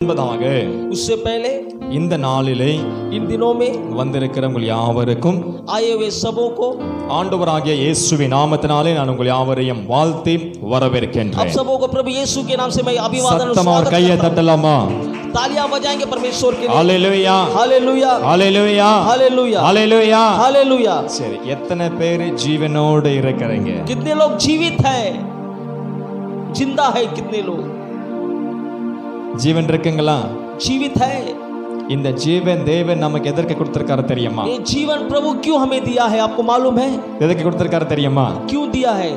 என்பதாக उससे पहले இந்த நாளிலே इन दिनों में வந்திருக்கிற உங்கள் யாவருக்கும் आए हुए सबों को ஆண்டவராகிய இயேசுவின் நாமத்தினாலே நான் உங்கள் யாவரையும் வாழ்த்தி आप வரவேற்கின்றேன். सबों को प्रभु यीशु के नाम से मैं अभिवादन और சத்தமா ஒரு स्वागत கையை करता हूं। தட்டலாமா? तालियां बजाएंगे परमेश्वर के लिए। ஹalleluya हालेलुया ஹalleluya हालेलुया ஹalleluya. हालेलुया। சரி, எத்தனை பேர் ஜீவனோடு இருக்கிறீங்க? कितने लोग जीवित है, जिंदा है? कितने लोग ஜீவன் இருக்குங்களா? जीवित है? இந்த ஜீவன் தேவன் நமக்கு எதற்கு கொடுத்திருக்காரு தெரியுமா? ये जीवन प्रभु क्यों हमें दिया है, आपको मालूम है? எதற்கு கொடுத்திருக்காரு தெரியுமா? क्यों दिया है?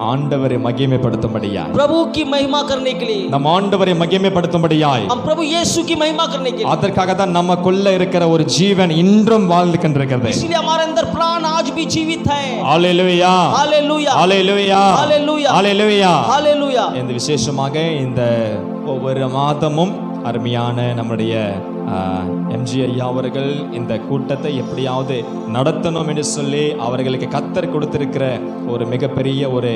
ஆண்டவரை மகிமைப்படுத்தும்படியாய், प्रभु की महिमा करने के लिए, நம் ஆண்டவரை மகிமைப்படுத்தும்படியாய், हम प्रभु यीशु की महिमा करने के लिए। அதற்காக தான் நமக்குள்ள இருக்கிற ஒரு ஜீவன் இன்றும் வாழ்ந்து கொண்டிருக்கிறது. इसलिए हमारे अंदर प्राण आज भी जीवित है। ஹalleluya हालेलुया ஹalleluya हालेलुया ஹalleluya. हालेलुया। இந்த விசேஷமாக இந்த ஒவ்வொரு மாதமும் அருமையான நம்முடைய எம்ஜி ஐயா அவர்கள் இந்த கூட்டத்தை எப்படியாவது நடத்தணும் என்று சொல்லி அவர்களுக்கு கத்தர் கொடுத்திருக்கிற ஒரு மிகப்பெரிய ஒரு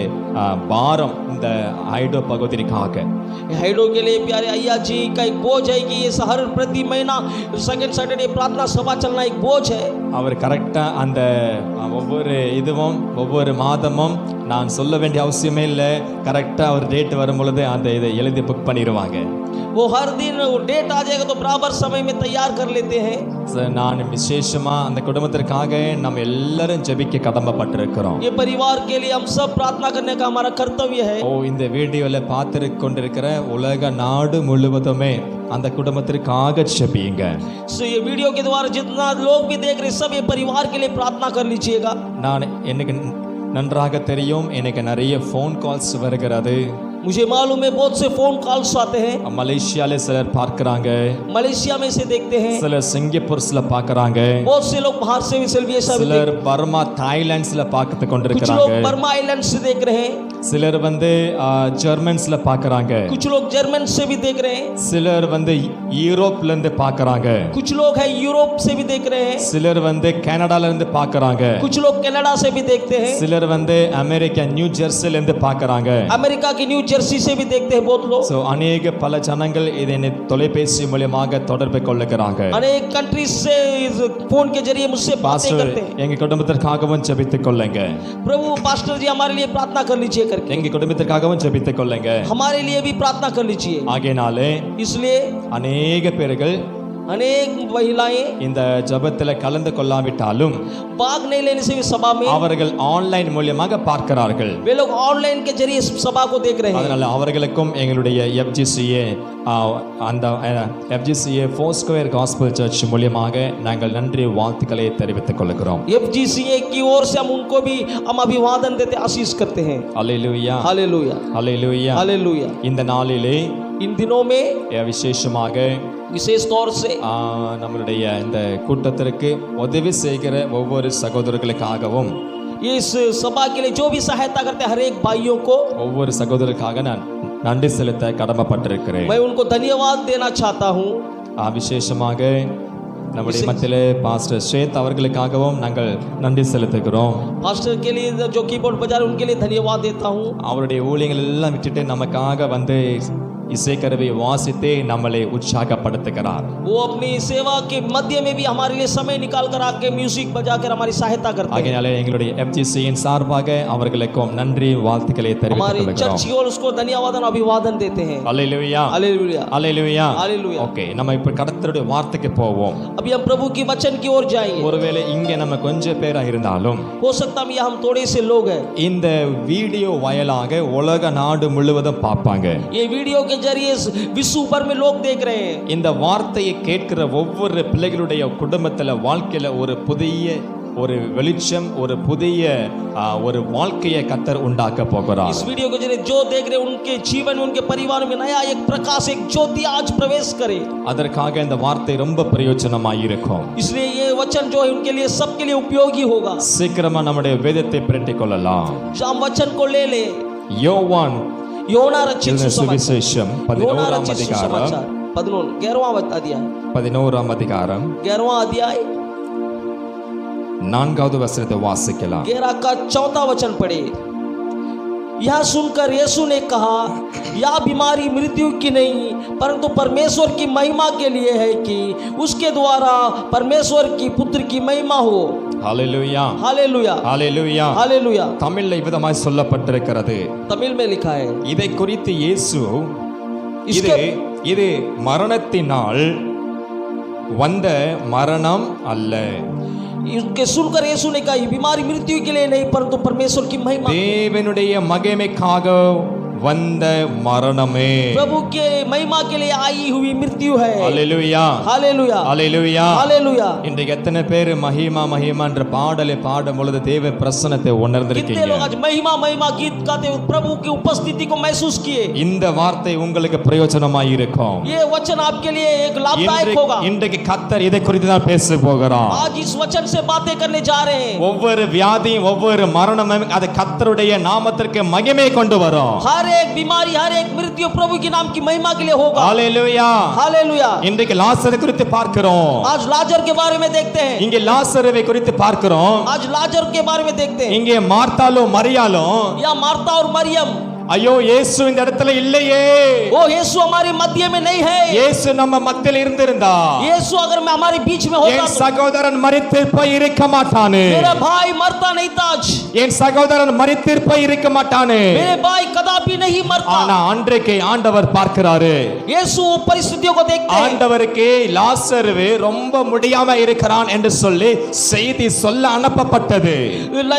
பாரம் இந்த ஐடோ பகுதிக்காக. हाइडो के लिए प्यारे अय्या जी का एक बोझ है कि ये हर प्रति महीना सेकंड सैटरडे प्रार्थना सभा चलना एक बोझ है। அவர் கரெக்டா அந்த ஒவ்வொரு இதுவும் ஒவ்வொரு மாதமும் நான் சொல்ல வேண்டிய அவசியமே இல்லை, கரெக்டா ஒரு டேட் வரும் பொழுது அந்த இதை எழுதி புக் பண்ணிடுவாங்க. वो हर दिन डेट आ जाएगा तो बराबर समय में तैयार कर लेते हैं। நான் விசேஷமா அந்த குடும்பத்திற்காக நம்ம எல்லாரும் ஜெபிக்க கடமைப்பட்டிருக்கிறோம். ये परिवार के लिए हम सब प्रार्थना करने का हमारा कर्तव्य है। இந்த வீடியோல பார்த்து கொண்டிருக்கிற உலக நாடு முழுவதுமே அந்த குடும்பத்திற்காக ஜெபியுங்க. ये वीडियो के द्वारा जितना लोग भी देख रहे सब ये परिवार के लिए प्रार्थना कर लीजिएगा। எனக்கு நன்றாக தெரியும், எனக்கு நிறைய ஃபோன் கால்ஸ் வருகிறது. मुझे मालूम है बहुत से फोन कॉल्स आते हैं। மலேசியால சிலர் பார்க்கறாங்க, मलेशिया में से देखते हैं, சிலர் சிங்கப்பூர்ல பார்க்கறாங்க, बहुत से लोग बाहर से भी சிலர் பர்மா தாய்லாந்துல பார்த்து कुछ கொண்டிருக்கிறாங்க, लोग बर्मा आइलैंड से देख रहे हैं, சிலர் ஜெர்மன்ஸ்ல பார்க்கறாங்க, कुछ लोग जर्मन से भी देख रहे हैं, சிலர் யூரோப்ல இருந்து பார்க்கறாங்க, कुछ लोग है यूरोप से भी देख रहे हैं, சிலர் கனடால இருந்து பார்க்கறாங்க, कुछ लोग कनाडा से भी देखते हैं, சிலர் அமெரிக்கா நியூ ஜெர்சில இருந்து பார்க்கறாங்க, अमेरिका की न्यू जर्सी से भी देखते हैं बहुत लोग। अनेक பல ஜனங்கள் இதை தொலைபேசி மூலமாக தொடர்பு கொள்ளுகிறாங்க. अनेक कंट्रीज से फोन के जरिए मुझसे बातें करते हैं। எங்க குடும்பத்திற்காகவும் ஜெபித்துக் கொள்ளுங்க. प्रभु पास्टर जी हमारे लिए प्रार्थना कर लीजिए करके, எங்க குடும்பத்திற்காகவும் ஜெபித்துக் கொள்ளுங்க. हमारे लिए भी प्रार्थना कर लीजिए। ஆகையாலே इसलिए अनेक பேர்கள் अनेक महिलाएं இந்த ஜெபத்தில் கலந்து கொள்ளாவிட்டாலும் भाग नहीं लेने से भी सभा में அவர்கள் ஆன்லைன் மூலமாக பார்க்கிறார்கள். वे लोग ऑनलाइन के जरिए सभा को देख रहे हैं। அதனால அவர்களுக்கும் எங்களுடைய FGCA அந்த FGCA ஃபோர்ஸ்கொயர் காஸ்பல் சர்ச் மூலமாக நாங்கள் நன்றி வாழ்த்துக்களை தெரிவித்துக் கொள்கிறோம். FGCA की ओर से हम उनको भी हम अभिवादन देते आशीष करते हैं। ஹalleluya हालेलुया ஹalleluya. हालेलुया। இந்த நாளிலே इन दिनों में விசேஷமாக विशेष तौर से நம்மளுடைய இந்த கூட்டத்திற்கு உதவி செய்கிற ஒவ்வொரு சகோதரர்களுக்காகவும் इस सभा के लिए जो भी सहायता करते हैं हर एक भाइयों को ஒவ்வொரு சகோதரருக்காக நான் நன்றி செலுத்த கடமைப்பட்டிருக்கிறேன். मैं उनको धन्यवाद देना चाहता हूँ। விசேஷமாக நம்முடைய மத்தியிலே பாஸ்டர் ஸ்வேத் அவர்களுக்காகவும் நாங்கள் நன்றி செலுத்துகிறோம். पास्टर के लिए जो कीबोर्ड बजा रहे उनके लिए धन्यवाद देता हूँ। அவருடைய ஊழியங்கள் எல்லாம் விட்டுட்டு நமக்காக இசைக்கருவி வாசித்தே நம்மளை உற்சாகப்படுத்துகிறார். वो अपनी सेवा के मध्य में भी हमारे लिए समय निकाल कर आके म्यूजिक बजाकर हमारी सहायता करते हैं। ஆகையாலே எங்களுடைய FGCயின் சார்பாக அவர்களுக்கும் நன்றி வாழ்த்துக்களை தெரிவித்துக் हमारी கொள்கிறோம். चर्च की ओर उसको धन्यवाद और अभिवादन देते हैं। ஹalleluya हालेलुया ஹalleluya हालेलुया। ஓகே, நம்ம இப்ப கர்த்தருடைய வார்த்தைக்கு போவோம். अभी हम प्रभु की वचन की ओर जाएंगे। ஒருவேளை இங்க நம்ம கொஞ்சம் பேரா இருந்தாலும் हो सकता है हम थोड़े से लोग हैं, இந்த வீடியோ வாயிலாக உலக நாடு முழுவதும் பார்ப்பாங்க. ये वीडियो के जरिए विश्व भर में लोग देख रहे हैं। இந்த வார்த்தையை கேட்கிற ஒவ்வொரு பிள்ளைகளுடைய குடும்பத்துல வாழ்க்கையில ஒரு புதிய ஒரு வெளிச்சம், ஒரு புதிய ஒரு வாழ்க்கையை கர்த்தர் உண்டாக்க போகிறார். इस वीडियो के जरिए जो देख रहे हैं उनके जीवन में उनके परिवार में नया एक प्रकाश एक ज्योति आज प्रवेश करे। அதற்காக இந்த வார்த்தை ரொம்ப பிரயோஜனமாய் இருக்கும். इसलिए ये वचन जो है उनके लिए सबके लिए उपयोगी होगा। சீக்கிரமா நம்முடைய வேதத்தை பிரட்டிக் கொள்ளலாம். हम वचन को ले ले। யோவான் योना रचित சுவிசேஷம் 11ஆம் அதிகாரம் 11वां अध्याय 11ஆம் அதிகாரம் 11वां अध्याय 4வது வசனத்தை வாசிக்கலாம். 11 का 4था वचन पढ़े। यह सुनकर यीशु ने कहा, यह बीमारी मृत्यु की नहीं परंतु परमेश्वर की महिमा के लिए है कि उसके द्वारा परमेश्वर की पुत्र की महिमा हो। ஹalleluya हालेलुया ஹalleluya हालेलुया। தமிழ்ல இவ்விதமாய் சொல்லப்பட்டிருக்கிறது. तमिल में लिखा है, இதை குறித்து இயேசு இது इसके இது மரணத்தினால் வந்த மரணம் அல்ல, इसके सुनकर यीशु ने कहा, ये बीमारी मृत्यु के लिए नहीं परंतु परमेश्वर की महिमा, தேவனுடைய மகிமைக்காக வந்த மரணமே. प्रभु के महिमा के लिए आई हुई मृत्यु है। ஹalleluya हालेलुया ஹalleluya. हालेलुया। இன்றைக்கு எத்தனை பேர் மகிமா மகிமா என்ற பாடலை பாடும் பொழுது தேவ பிரசன்னத்தை कितने உணர்ந்திருக்கீங்க? लोग आज महिमा महिमा गीत गाते हुए प्रभु की उपस्थिति को महसूस किए? இந்த வார்த்தை உங்களுக்கு பிரயோஜனமாய் இருக்கும். ये वचन आपके लिए एक लाभदायक होगा। இன்றைக்கு கர்த்தர் இதை குறித்து தான் பேச போகிறார். आज इस वचन से बातें करने जा रहे हैं। ஒவ்வொரு வியாதியும் ஒவ்வொரு மரணமும் அது கர்த்தருடைய நாமத்திற்கு மகிமை கொண்டு வரும். हर एक बीमारी हर एक मृत्यु प्रभु के नाम की महिमा के लिए होगा। ஹalleluya हालेलुया। இன்றைக்கு லாசரை குறித்து பார்க்கிறோம். आज लाजर के बारे में देखते हैं। இங்கே லாசரை குறித்து பார்க்கிறோம். आज लाजर के बारे में देखते हैं। இங்கே மார்த்தாலும் மரியாளும் या मार्ता और मरियम, ஐயோ இயேசு இந்த இடத்துல இல்லையே, वो यीशु हमारे मध्य में नहीं है। இயேசு நம்ம மத்தியில் இருந்திருந்தா यीशु अगर मैं हमारे बीच में होता என் तो சகோதரன் மரித்திருப்பாய் இருக்க மாட்டானே, मेरा भाई मरता नहीं था। आज என் சகோதரன் மரித்திருப்பாய் இருக்க மாட்டானே. मेरे भाई कदापि नहीं मरता। ஆனா அன்றைக்கு ஆண்டவர் பார்க்கிறாரு. यीशु परिस्थितियों को देखते हैं। ஆண்டவருக்கு லாசரு ரொம்ப முடியாம இருக்கிறான் என்று சொல்லி செய்தி சொல்ல அனுப்பப்பட்டது.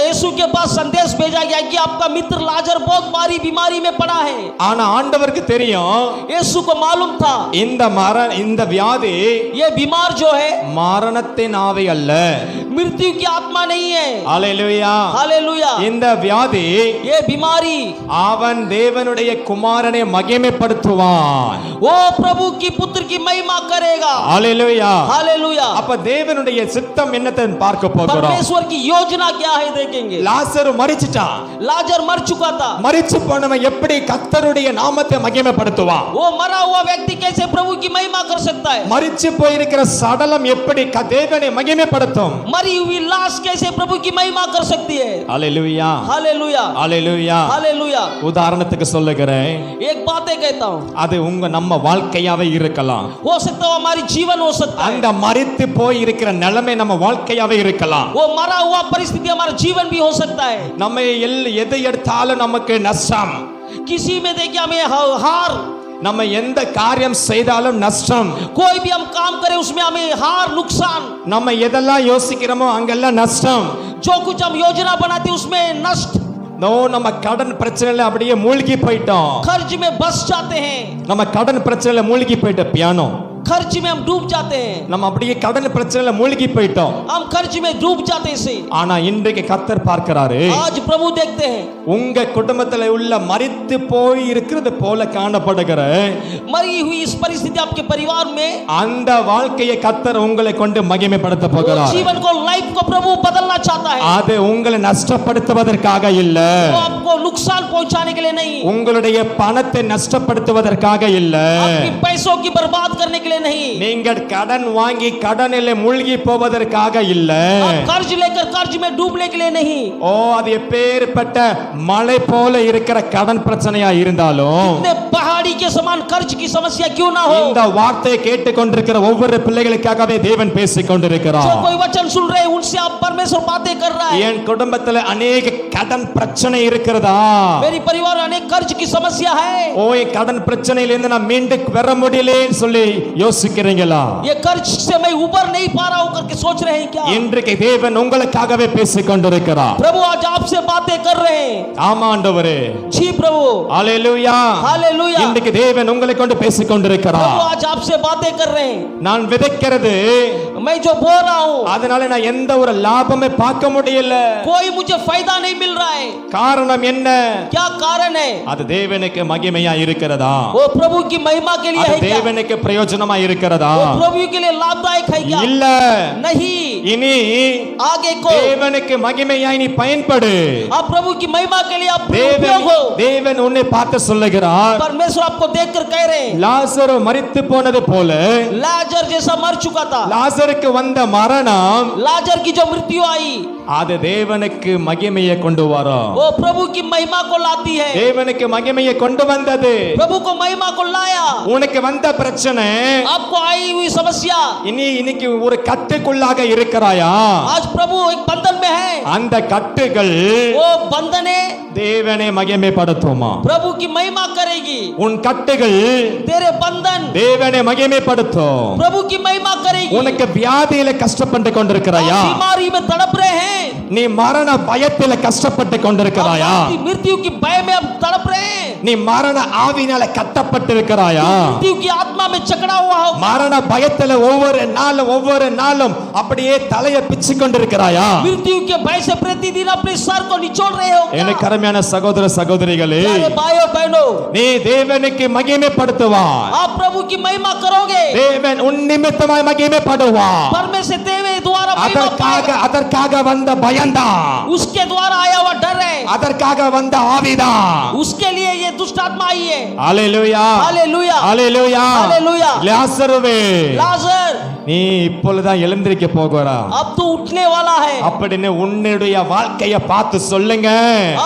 यीशु के पास संदेश भेजा गया कि आपका मित्र लाजर बहुत भारी बीमारी में पड़ा है। ஆனா ஆண்டவருக்கு தெரியும் यीशु को मालूम था இந்த வியாதி ये बीमार जो है மரணத்தின் ஆவி அல்ல. मृत्यु की आत्मा नहीं है। ஹalleluya हालेलुया। இந்த வியாதி ये बीमारी அவன் தேவனுடைய குமாரனை மகிமைப்படுத்துவான். वो प्रभु की पुत्र की महिमा करेगा। ஹalleluya हालेलुया। அப்ப தேவனுடைய சித்தம் என்னத்தை பார்க்க போகிறோம். परमेश्वर की योजना क्या है देखेंगे। லாசரு மரிச்சிட்டான். लाजर मर चुका था। மரிச்சு போனவன் எப்படி கர்த்தருடைய நாமத்தை மகிமைப்படுத்துவான்? वो मरा हुआ व्यक्ति कैसे प्रभु की महिमा कर सकता है। மரிச்சு போயிருக்கிற சடலம் எப்படி தேவனை மகிமைப்படுத்தும்? मरी हुई लाश कैसे प्रभु की महिमा कर सकती है। ஹalleluya हालेलुया ஹalleluya. हालेलुया। உதாரணத்துக்கு சொல்லுகிறேன், एक बातें कहता हूँ, அது நம்ம வாழ்க்கையாவே இருக்கலாம். हो सकता है हमारी जीवन हो सकता है। அந்த மரித்து போய் இருக்கிற நிலைமை நம்ம வாழ்க்கையாவே இருக்கலாம். वो मरा हुआ परिस्थिति हमारा जीवन भी हो सकता है। நம்ம எதை எடுத்தாலும் நமக்கு நஷ்டம். किसी में देखिए हमें हार, நம்ம எந்த காரியம் செய்தாலும் நஷ்டம். कोई भी हम काम करें उसमें हमें हार नुकसान। நம்ம எதெல்லாம் யோசிக்கிறோமோ அங்கெல்லாம் நஷ்டம். जो कुछ हम योजना बनाते उसमें नष्ट। நம்ம கடன் பிரச்சனையில அப்படியே மூழ்கி போயிட்டோம். खर्च में बस जाते हैं। நம்ம கடன் பிரச்சனையில மூழ்கி போயிட்ட பியானோ, खर्च में हम डूब जाते हैं। நம்ம அப்படியே கடன் பிரச்சனையில மூழ்கி போயிட்டோம். हम खर्च में डूब जाते से। ஆனா இன்றைக்கு கர்த்தர் பார்க்கிறாரு, आज प्रभु देखते हैं உங்க குடும்பத்துல உள்ள மரித்து போய் இருக்கிறது போல காணப்படுகிற मरी हुई इस परिस्थिति आपके परिवार में, அந்த வாழ்க்கையை கர்த்தர் உங்களை கொண்டு மகிமைப்படுத்த वो போகிறார். जीवन को लाइफ को प्रभु बदलना चाहता है। அது உங்களை நஷ்டப்படுத்துவதற்காக இல்ல, वो आपको नुकसान पहुंचाने के लिए नहीं, உங்களுடைய பணத்தை நஷ்டப்படுத்துவதற்காக இல்ல, आपकी पैसों की बर्बाद करने के लिए नहीं, நீங்கள் கடன் வாங்கி கடனில் மூழ்கி போவதற்காக இல்ல. आप कर्ज लेकर कर्ज में डूबने के लिए नहीं। ஓ அது எப்பேற்பட்ட மலை போல இருக்கிற கடன் பிரச்சனையா இருந்தாலும் इतने पहाड़ी के समान कर्ज की समस्या क्यों ना हो, இந்த வார்த்தையை கேட்டுக்கொண்டிருக்கிற ஒவ்வொரு பிள்ளைகளுக்காகவே தேவன் பேசிக் जो கொண்டிருக்கிறார். कोई वचन सुन रहे हैं उनसे आप परमेश्वर बातें कर रहा है। என் குடும்பத்துல अनेक கடன் பிரச்சனை இருக்கிறதா? मेरी परिवार में अनेक कर्ज की समस्या है। ஓ என் கடன் பிரச்சனையிலிருந்து நான் மீண்டு வர முடியலன்னு சொல்லி யோசிக்கிறீங்களா? ये कर्ज से मैं उबर नहीं पा रहा हूं करके सोच रहे हैं क्या? இன்றைக்கு தேவன் உங்களுக்காகவே பேசிக் கொண்டிருக்கிறார். प्रभु आज आपसे बातें कर रहे हैं। ஆமா ஆண்டவரே, जी प्रभु। ஹalleluya हालेलुया। இன்றைக்கு தேவன் உங்களை கொண்டு பேசிக் प्रभु கொண்டிருக்கிறார். आज आपसे बातें कर रहे हैं। நான் விதைக்கிறது, मैं जो बो रहा हूं அதனால நான் எந்த ஒரு லாபமே பார்க்க முடியல. कोई मुझे फायदा नहीं मिल रहा है। காரணம் என்ன? क्या कारण है? அது தேவனுக்கு மகிமையா இருக்கிறதா? वो प्रभु की महिमा के लिए அது है क्या? தேவனுக்கு பிரயோஜனமா இருக்கிறதா? वो प्रभु के लिए लाभदायक है क्या? இல்ல. नहीं। இனி आगे को தேவனுக்கு மகிமையாய் நீ பயன்படு. आप प्रभु की महिमा के लिए आप उपयोग हो। தேவன் உன்னை பார்த்து சொல்லுகிறார், परमेश्वर आपको देखकर कह रहे हैं, லாசரு மரித்து போனது போல लाजर जैसा मर चुका था, லாசருக்கு வந்த மரணம் लाजर की जो मृत्यु आई அது தேவனுக்கு மகிமையை கொண்டு வரும். वो प्रभु की महिमा को लाती है. தேவனுக்கு மகிமையை கொண்டு வந்தது. प्रभु को महिमा को लाया. உனக்கு வந்த பிரச்சனை, आपको आई हुई समस्या, இன்னைக்கு ஒரு கட்டுக்குள்ளாக இருக்கிறாயா? आज प्रभु एक बंधन में है. அந்த கட்டுகள் वो बंधने தேவனை மகிமைப்படுத்துமா? प्रभु की महिमा करेगी. உன் கட்டுகள் तेरे बंधन தேவனை மகிமைப்படுத்தும். प्रभु की महिमा करेगी. உனக்கு வியாதியில கஷ்டப்பட்டு கொண்டிருக்கிறாயா? आप बीमारी में तड़प रहे हैं. நீ மரண பயத்தில கஷ்டப்பட்டு கொண்டிருக்கிறாயா? आप मृत्यु की भय में अब तड़प रहे हैं. நீ மரண ஆவினால கட்டப்பட்டு இருக்கிறாயா? मृत्यु की आत्मा में जकड़ा हुआ हो. மரண பயத்தில ஒவ்வொரு நாளும் அப்படியே தலையை பிச்சு கொண்டிருக்கிறாயா? मृत्यु के भय से प्रतिदिन अपने सर को निचोड़ रहे हो. எனக்கு அருமையான சகோதர சகோதரிகளே, प्यारे भाइयों बहनों, நீ தேவனுக்கு மகிமைப்படுத்துவாய். आप प्रभु की महिमा करोगे. தேவன் உன் நிமித்தமாய் மகிமைப்படுவார். परमेश्वर देवे द्वारा महिमा पाएगा. அதற்காக வந்த பயந்தா, उसके द्वारा आया हुआ डर है. அதற்காக வந்த ஆவிதா. उसके लिए ये दुष्ट आत्मा आई है. ஹalleluya, हालेलुया, ஹalleluya, हालेलुया. லாசருவே, लाजर, நீ இப்பொழுதுதான் எழுந்திருக்க போகிறா. अब तू उठने वाला है. அப்படின்னு உன்னுடைய வாழ்க்கையை பார்த்து சொல்லுங்க.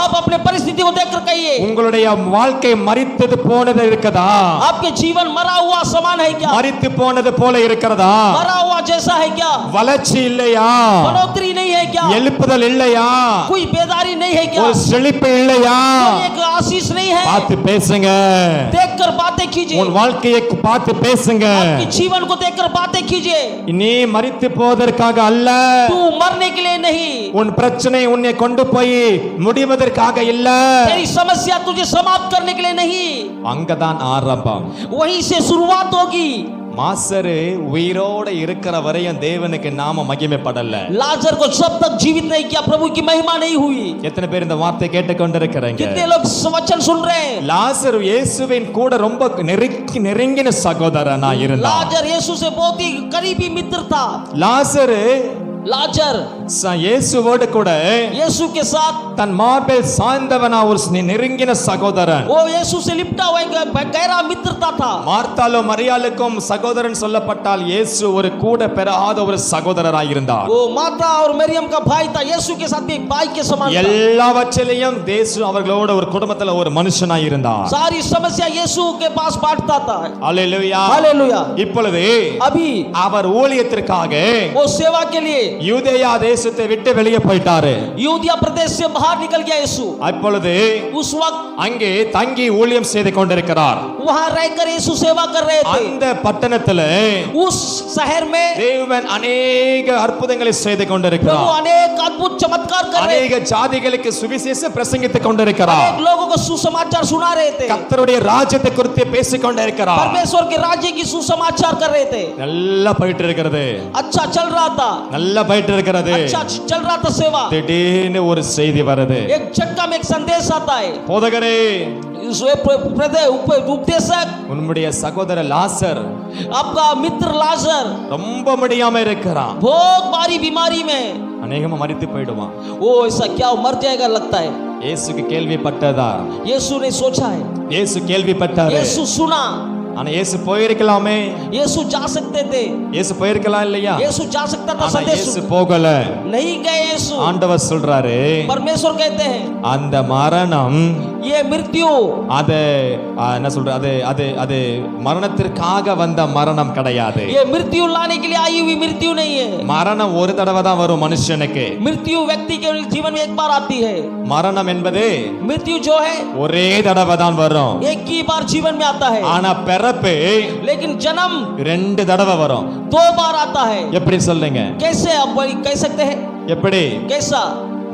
आप अपने परिस्थिति को देखकर कहिए, உங்களுடைய வாழ்க்கை மரித்தது போனது இருக்குதா? आपके जीवन मरा हुआ समान है क्या? மரித்து போனது போல இருக்கிறதா? मरा हुआ जैसा है क्या? வளர்ச்சி இல்லையா? बढ़ोतरी नहीं है क्या? எழுப்புதல் இல்லையா? कोई बेदारी नहीं है क्या? ஒரு செழிப்பு இல்லையா? कोई एक आशीष नहीं है? பார்த்து பேசுங்க. देखकर बातें कीजिए. உன் வாழ்க்கையை பார்த்து பேசுங்க. आपके जीवन को देखकर बातें कीजिए. நீ மரித்து போவதற்காக அல்ல, तू मरने के लिए नहीं. உன் பிரச்சனை உன்னை கொண்டு போய் முடிவதற்காக இல்ல, तेरी समस्या तुझे समाप्त करने के लिए नहीं. அங்கதான் ஆரம்பம். वहीं से शुरुआत होगी. மாசரு உயிரோட இருக்கிற வரையும் தேவனுக்கு நாம மகிமைப்படல. लाजर को जब तक जीवित नहीं किया प्रभु की महिमा नहीं हुई. எத்தனை பேர் இந்த வார்த்தை கேட்டுக்கொண்டிருக்கிறீங்க? कितने लोग वचन सुन रहे हैं? லாசரு இயேசுவின் கூட ரொம்ப நெருங்கின சகோதரனா இருந்தான். लाजर यीशु से बहुत ही करीबी मित्र था. லாசரு लाजर இயேசுவோடு கூட यीशु के साथ தன் மார்பில் சாய்ந்தவனா ஒரு நெருங்கின சகோதரன். वो यीशु से लिपटा हुआ एक गहरा मित्रता था. மார்த்தாலும் மரியாளுக்கும் சகோதரன் சொல்லப்பட்டால் இயேசு ஒரு கூட பெறாத ஒரு சகோதரராய் இருந்தார். वो माता और मरियम का भाई था. यीशु के साथ भी एक भाई के समान था. எல்லாவற்றிலும் இயேசு அவர்களோட ஒரு குடும்பத்துல ஒரு மனுஷனாய் இருந்தார். सारी समस्या यीशु के पास बांटता था. ஹalleluya, हालेलुया. இப்பொழுது अभी அவர் ஊழியத்திற்காக वो सेवा के लिए யூதேயா தேசத்தை விட்டு வெளியே போயிட்டாரு. यूदिया प्रदेश से बाहर निकल गया यीशु. அப்பொழுது उस वक्त அங்கே தங்கி ஊழியம் செய்து கொண்டிருக்கிறார். वहां रहकर यीशु सेवा कर रहे थे. அந்த பட்டணத்துல उस शहर में தேவன் अनेक அற்புதங்களை செய்து प्रभु கொண்டிருக்கிறார். अनेक अद्भुत चमत्कार कर रहे अनेक ஜாதிகளுக்கு சுவிசேஷம் பிரசங்கித்துக் கொண்டிருக்கிறார். अनेक लोगों को सुसमाचार सुना रहे थे. கர்த்தருடைய ராஜ்யத்தை குறித்து பேசிக் கொண்டிருக்கிறார். परमेश्वर के राज्य की सुसमाचार कर रहे थे. நல்லா போயிட்டு இருக்கிறது, अच्छा चल रहा था. நல்லா போயிட்டு இருக்கிறது. अच्छा चल रहा था सेवा. திடீர்னு ஒரு செய்தி வருது. एक झटका में एक संदेश आता है. போதகரே, उपदेशक, உன்னுடைய சகோதர லாசர் आपका मित्र लाजर ரொம்ப முடியாம இருக்கிறான். बहुत भारी बीमारी में. அநேகமா மரித்து போயிடுவான். वो ऐसा क्या मर जाएगा लगता है. இயேசுக்கு கேள்விப்பட்டதா? यीशु ने सोचा है. இயேசு கேள்விப்பட்டாரு. यीशु सुना. ஆனா இயேசு போயிருக்கலாமே. यीशु जा सकते थे. இயேசு போயிருக்கலாம் இல்லையா? यीशु जा सकता था. ஆனா संदेश இயேசு போகல. नहीं गए यीशु. ஆண்டவர் சொல்றாரு, परमेश्वर कहते हैं அந்த மரணம், ये मृत्यु, அது என்ன சொல்ற, அது மரணத்திற்காக வந்த மரணம் கிடையாது. ये मृत्यु लाने के लिए आई हुई मृत्यु नहीं है. மரணம் ஒரு தடவை தான் வரும் மனுஷனுக்கு. मृत्यु व्यक्ति के जीवन में एक बार आती है. மரணம் என்பது मृत्यु जो है ஒரே தடவை தான் வரும். एक ही बार जीवन में आता है. ஆனா பிறப்பு लेकिन जन्म ரெண்டு தடவை வரும். 2 बार आता है. எப்படி சொல்லுங்க? कैसे आप कह सकते हैं? எப்படி? कैसा?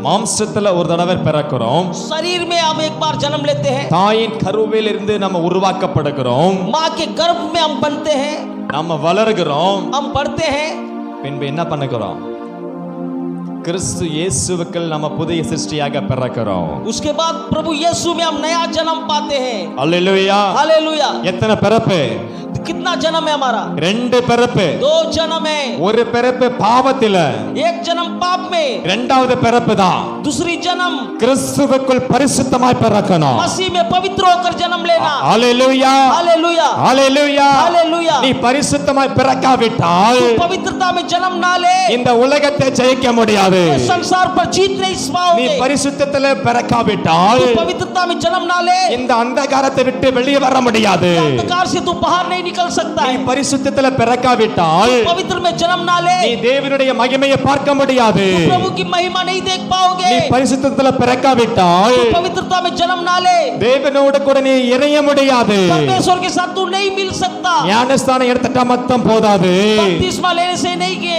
மாம்சத்துல ஒரு தடவை பிறக்கிறோம். शरीर में हम एक बार जन्म लेते हैं. தாயின் கருவில் இருந்து நம்ம உருவாக்கப்படுகிறோம். माँ के गर्भ में हम बनते हैं. நம்ம வளர்கிறோம். हम बढ़ते हैं. பின்பு என்ன பண்ணுகிறோம்? கிறிஸ்து இயேசுவுக்குள் நம்ம புதிய சிருஷ்டியாக பிறக்கிறோம். उसके बाद प्रभु यीशु में हम नया जन्म पाते हैं. அல்லேலூயா. हालेलुया. எத்தனை பிறப்பு? कितना जन्म है हमारा? ரெண்டு பிறப்பு. 2 जन्म है. ஒரு பிறப்பு பாவத்தில, एक जन्म पाप में. இரண்டாவது பிறப்பு தான் दूसरी जन्म கிறிஸ்துவுக்குள் பரிசுத்தமாய் பிறக்கணும். मसीह में पवित्र होकर जन्म लेना. அல்லேலூயா, हालेलुया, அல்லேலூயா. हालेलुया. நீ பரிசுத்தமாய் பிறக்காவிட்டால் तू पवित्रता में जन्म ना ले இந்த உலகத்தை ஜெயிக்க முடியாது. முடியாது. ये संसार पर जीत नहीं நீ पाओगे। பரிசுத்தத்துல பிறக்காவிட்டால் तू पवित्रता में जन्म ना ले, இந்த அந்தகாரத்தை விட்டு வெளியே வர முடியாது. अंधकार से तू बाहर नहीं निकल सकता நீ है। பரிசுத்தத்துல பிறக்காவிட்டால் पवित्र में जन्म ना ले, நீ தேவனுடைய மகிமையை பார்க்க முடியாது. तू प्रभु की महिमा नहीं देख पाओगे। நீ பரிசுத்தத்துல பிறக்காவிட்டால் तू पवित्रता में जन्म ना ले, தேவனோட கூட நீ இணைய முடியாது. परमेश्वर के साथ तू नहीं मिल सकता। ஞானஸ்தானம் எடுத்துட்டா மட்டும் போதாது. बपतिस्मा लेने से नहीं के,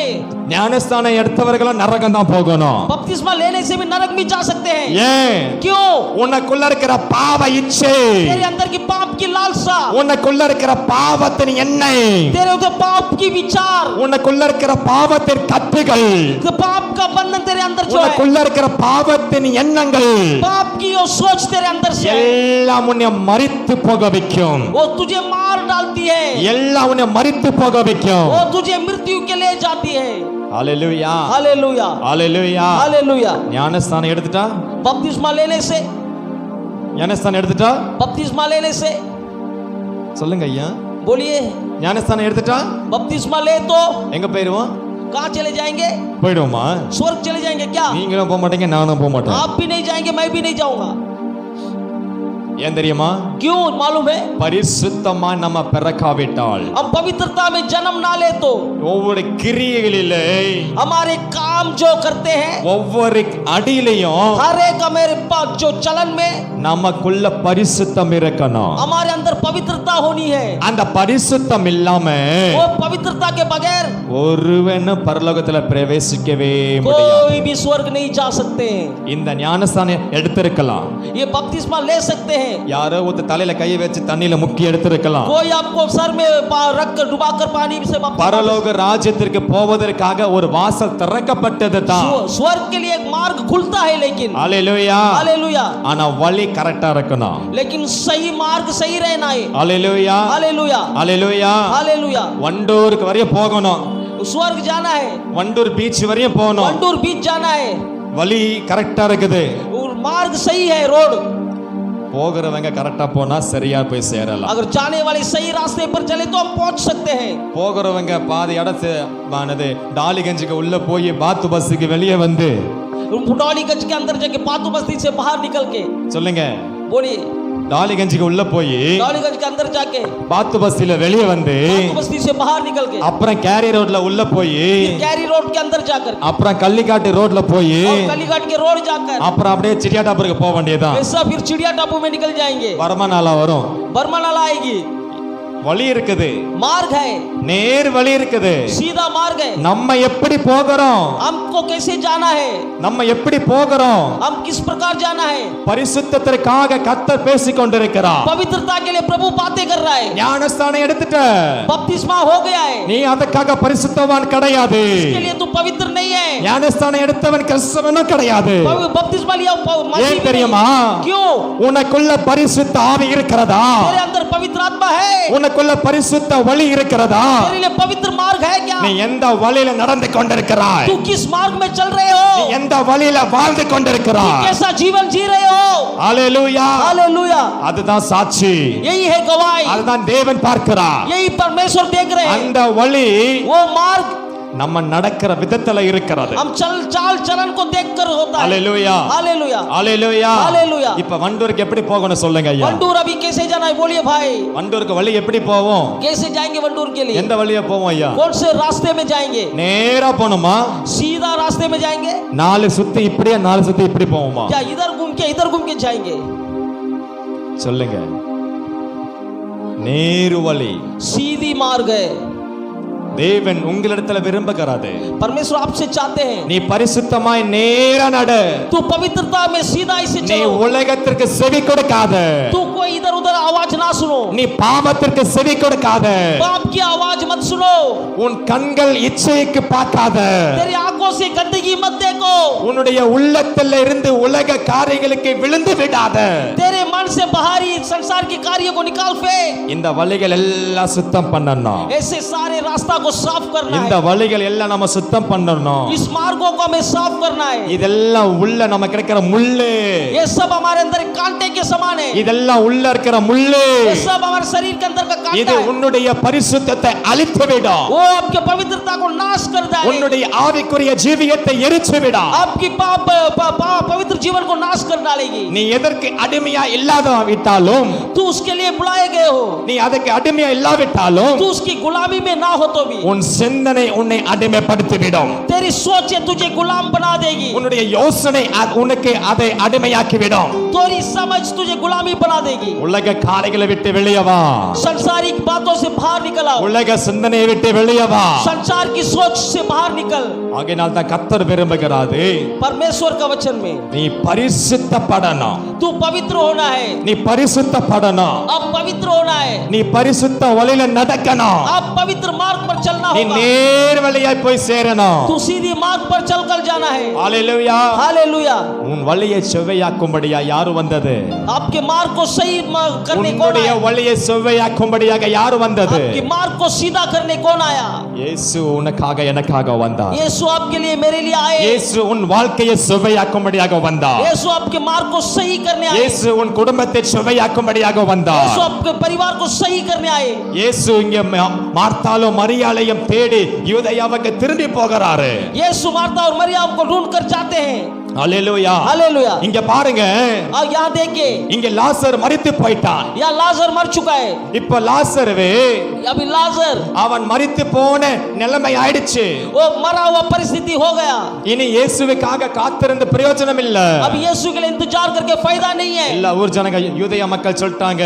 ஞானஸ்தானம் எடுத்தவர்களும் நரகம் தான் போகணும். बपतिस्मा लेने से भी नरक में जा सकते हैं। ஏன்? क्यों? உனக்குள்ள இருக்கிற பாவ இச்சை, तेरे अंदर की पाप की लालसा, உனக்குள்ள இருக்கிற பாவத்தின் எண்ணெய், तेरे उधर पाप की विचार, உனக்குள்ள இருக்கிற பாவத்தின் கட்டுகள், तो पाप का बंधन तेरे अंदर जो है, உனக்குள்ள இருக்கிற பாவத்தின் எண்ணங்கள் पाप की वो सोच तेरे अंदर से है, எல்லாம் உன்னை மரித்து போக வைக்கும். वो तुझे मार डालती है, எல்லாம் உன்னை மரித்து போக வைக்கும். वो तुझे मृत्यु के ले जाती है। ஹalleluya, हालेलुया, ஹalleluya. हालेलुया। ஞானஸ்தானம் எடுத்துட்டா, बपतिस्मा लेने से, ஞானஸ்தானம் எடுத்துட்டா, बपतिस्मा लेने से, சொல்லுங்க ஐயா, बोलिए, ஞானஸ்தானம் எடுத்துட்டா बपतिस्मा ले तो எங்க போயிடுவோம்? कहाँ चले जाएंगे? போயிடுவோமா? स्वर्ग चले जाएंगे क्या? நீங்களும் போக மாட்டீங்க, நானும் போக மாட்டேன். आप भी नहीं जाएंगे, मैं भी नहीं जाऊंगा। ஏன் தெரியுமா? क्यों मालूम है? பரிசுத்தமா நம்ம பிறக்காவிட்டால், हम पवित्रता में जन्म ना ले तो ஒவ்வொரு கிரியைகளிலே, हमारे काम जो करते हैं, ஒவ்வொரு அடியிலையும் हर एक मेरे पास जो चलन में நமக்குள்ள பரிசுத்தம் இருக்கணும். हमारे अंदर पवित्रता होनी है। அந்த பரிசுத்தம் இல்லாம वो पवित्रता के बगैर ஒருவனும் பரலோகத்துல பிரவேசிக்கவே முடியாது. कोई भी स्वर्ग नहीं जा सकते हैं। இந்த ஞானஸ்தானம் எடுத்திருக்கலாம், ये बपतिस्मा ले सकते हैं, யாரோ ஒரு தலையில கையை வச்சு தண்ணியில முக்கி எடுத்திருக்கலாம். कोई आपको सर में रख कर डुबाकर पानी से பரலோக ராஜ்யத்திற்கு போவதற்காக ஒரு வாசல் திறக்கப்பட்டது தான். स्वर्ग के लिए एक मार्ग खुलता है, लेकिन ஹalleluya, हालेलुया, ஆனா வழி கரெக்டா இருக்கணும். लेकिन सही मार्ग सही रहना है। ஹalleluya, हालेलुया, ஹalleluya. हालेलुया। வண்டூருக்கு வரையும் போகணும், स्वर्ग जाना है, வண்டூர் பீச் வரையும் போகணும், वंडूर बीच जाना है, வழி கரெக்டா இருக்குது. और मार्ग सही है, रोड। போகிறவங்க கரெக்டா போனா சரியா போய் சேரலாம். अगर जाने वाले सही रास्ते पर चले तो हम पहुंच सकते हैं। போகிறவங்க பாதி இடத்து மானது டாலிகஞ்சுக்கு உள்ள போய் பாத்து பஸ்ஸுக்கு வெளியே வந்து डॉलीगंज के अंदर जाके पातू बस्ती से बाहर निकल के சொல்லுங்க, बोलिए, டாலிகஞ்சுக்கு உள்ள போய் डॉलीगंज के अंदर जाके பாத்து பஸ்ஸில வெளியே வந்து पातू बस्ती से बाहर निकल के அப்புறம் கேரி ரோட்ல உள்ள போய் कैरी रोड के अंदर जाकर அப்புறம் கள்ளிக்காட்டு ரோட்ல போய் और कलीघाट के रोड जाकर அப்புறம் அப்படியே சிட்டியாட்டாப்புக்கு போக வேண்டியதுதான். ऐसा फिर चिड़िया टापू में निकल जाएंगे। வரமனால வரும். बर्मा नाला आएगी, வழி இருக்குது, मार्ग है, நேர் வழி இருக்குது. सीधा मार्ग है। நம்ம எப்படி போகிறோம்? हमको कैसे जाना है, நம்ம எப்படி போகிறோம்? हम किस प्रकार जाना है? பரிசுத்தத்திற்காக கர்த்தர் பேசிக் கொண்டிருக்கிறார். पवित्रता के लिए प्रभु बातें कर रहा है। ஞானஸ்தானம் எடுத்துட்ட, बपतिस्मा हो गया है, நீ அதுக்காக பரிசுத்தவான் கிடையாது. इसके लिए तू पवित्र नहीं है। ஞானஸ்தானம் எடுத்தவன் கிறிஸ்தவனும் கிடையாது. बपतिस्मा लिया मसीह ஏன் भी தெரியுமா? नहीं। क्यों? உனக்குள்ள பரிசுத்த ஆவி இருக்கிறதா? तेरे अंदर पवित्र आत्मा है, உனக்குள்ள பரிசுத்த வழி இருக்கிறதா? तेरे लिए पवित्र मार्ग है क्या? நீ எந்த வழியில நடந்து கொண்டிருக்கிறாய்? तू किस मार्ग में चल रहे हो? நீ எந்த வழியில வாழ்ந்து கொண்டிருக்கிறாய்? कैसा जीवन जी रहे हो? ஹalleluya, हालेलुया, அதுதான் சாட்சி, यही है गवाही, அதுதான் தேவன் பார்க்கிறார். यही परमेश्वर देख रहे हैं। அந்த வழி वो मार्ग நம்ம நடக்கிற விதத்துல இருக்கிறது. हम चाल चलन को देखकर होता है। ஹalleluya, हालेलुया, ஹalleluya, हालेलुया। இப்ப வண்டூருக்கு எப்படி போகணும் சொல்லுங்க ஐயா? वंडूर अभी कैसे जाना है? बोलिए भाई, வண்டூருக்கு வழி எப்படி போவோம்? कैसे जाएंगे वंडूर के लिए? எந்த வழியா போவோம் ஐயா? कौन से रास्ते में जाएंगे? நேரா போணுமா? सीधा रास्ते में जाएंगे நாலு சுத்தி இப்படியே நாலு சுத்தி இப்படி போவோமா? या इधर घूम के जाएंगे? சொல்லுங்க. நேரு வழி. सीधी मार्ग है। தேவன் உங்களிடத்துல விரும்புகிறாரு, परमेश्वर आपसे चाहते हैं நீ பரிசுத்தமாய் நேரா நட. तू पवित्रता में सीधा इसे நீ चलो। உலகத்திற்கு செவி கொடுக்காத, तू कोई इधर उधर आवाज ना सुनो, நீ பாவத்திற்கு செவி கொடுக்காத, पाप की आवाज मत सुनो, உன் கண்கள் இச்சைக்கு பார்க்காத, तेरी आंखों से गंदगी मत देखो, உன்னுடைய உள்ளத்துல இருந்து உலக காரியங்களுக்கு விழுந்து விடாத. तेरे मन से बाहरी संसार के कार्य को निकाल फेंक। இந்த வழிகள் எல்லாம் சுத்தம் பண்ணணும். ऐसे सारे रास्ता को साफ करना இந்த है। வழிகள் எல்லாம் நம்ம சுத்தம் பண்ணணும். इस मार्गों को हमें साफ करना है। இதெல்லாம் உள்ள நமக்கு இருக்கிற முள்ளு, ये सब हमारे अंदर कांटे के समान है। இதெல்லாம் உள்ள இருக்கிற முள்ளு, ये सब हमारे शरीर के अंदर का இது कांटा है। உன்னுடைய பரிசுத்தத்தை அழித்து விடும். वो आपके पवित्रता को नाश कर देगा। உன்னுடைய ஆவிக்குரிய ஜீவியத்தை எரிச்சு விடும். आपकी पवित्र जीवन को नाश कर डालेगी. நீ எதற்கு அடிமையா இல்லாதவிட்டாலும், तू उसके लिए बुलाए गए हो, நீ அதற்கு அடிமையா இல்லாவிட்டாலும், तू उसकी गुलामी में ना हो तो भी உன் சிந்தனை உன்னை அடிமைப்படுத்தி விடும். तेरी सोच तुझे गुलाम बना देगी. உன்னுடைய யோசனை உனக்கு அதை அடிமையாக்கி விடும். तेरी समझ तुझे गुलामी बना देगी. உலக காரியங்களை விட்டு வெளியே வா. संसारिक बातों से बाहर निकल आओ. உலக சிந்தனையை விட்டு வெளியே வா. संसार की सोच से बाहर निकल. ஆகையால் தான் கர்த்தர் விரும்புகிறாரு, परमेश्वर का वचन में நீ பரிசுத்தப்படணும். तू पवित्र होना है. நீ பரிசுத்தப்படணும். अब पवित्र होना है. நீ பரிசுத்த வழியில நடக்கணும். अब पवित्र मार्ग पर चलना நீ होगा. நேர் வழியாய் போய் சேரணும். तू सीधी मार्ग पर चलकर जाना है. ஹalleluya. हालेलुया. உன் வழியை செவ்வையாக்கும்படியா யார் வந்தது? आपके मार्ग को सही करने कौन உன்னுடைய आया? வழியை செவ்வையாக்கும்படியாக யார் வந்தது? आपके मार्ग को सीधा करने कौन आया? இயேசு உனக்காக எனக்காக வந்தார். यीशु आपके लिए मेरे लिए आए. இயேசு உன் வாழ்க்கையை செவ்வையாக்கும்படியாக வந்தார். यीशु आपके मार्ग को सही करने आए. இயேசு உன் குடும்பத்தை செவ்வையாக்கும்படியாக வந்தார். यीशु आपके परिवार को सही करने आए. இயேசு இங்க மார்த்தாலும் மரியாளையும் தேடி யூதேயாவுக்கு திரும்பி போகிறாரு. यीशु मार्था और मरियम को ढूंढ कर जाते हैं. ஹalleluya. हालेलुया. இங்க பாருங்க, और यहाँ देखिए, இங்க லாசர் மரித்து போயிட்டான். यहाँ लाजर मर चुका है. இப்ப லாசர்வே अभी लाजर அவன் மரித்து போன நிலைமை ஆயிடுச்சு. वो मरा हुआ परिस्थिति हो गया. இனி இயேசுவுக்காக காத்திருந்து பிரயோஜனம் இல்ல. अब यीशु के लिए इंतजार करके फायदा नहीं है. எல்லா ஊர் ஜனங்க யூதேயா மக்கள் சொல்லிட்டாங்க,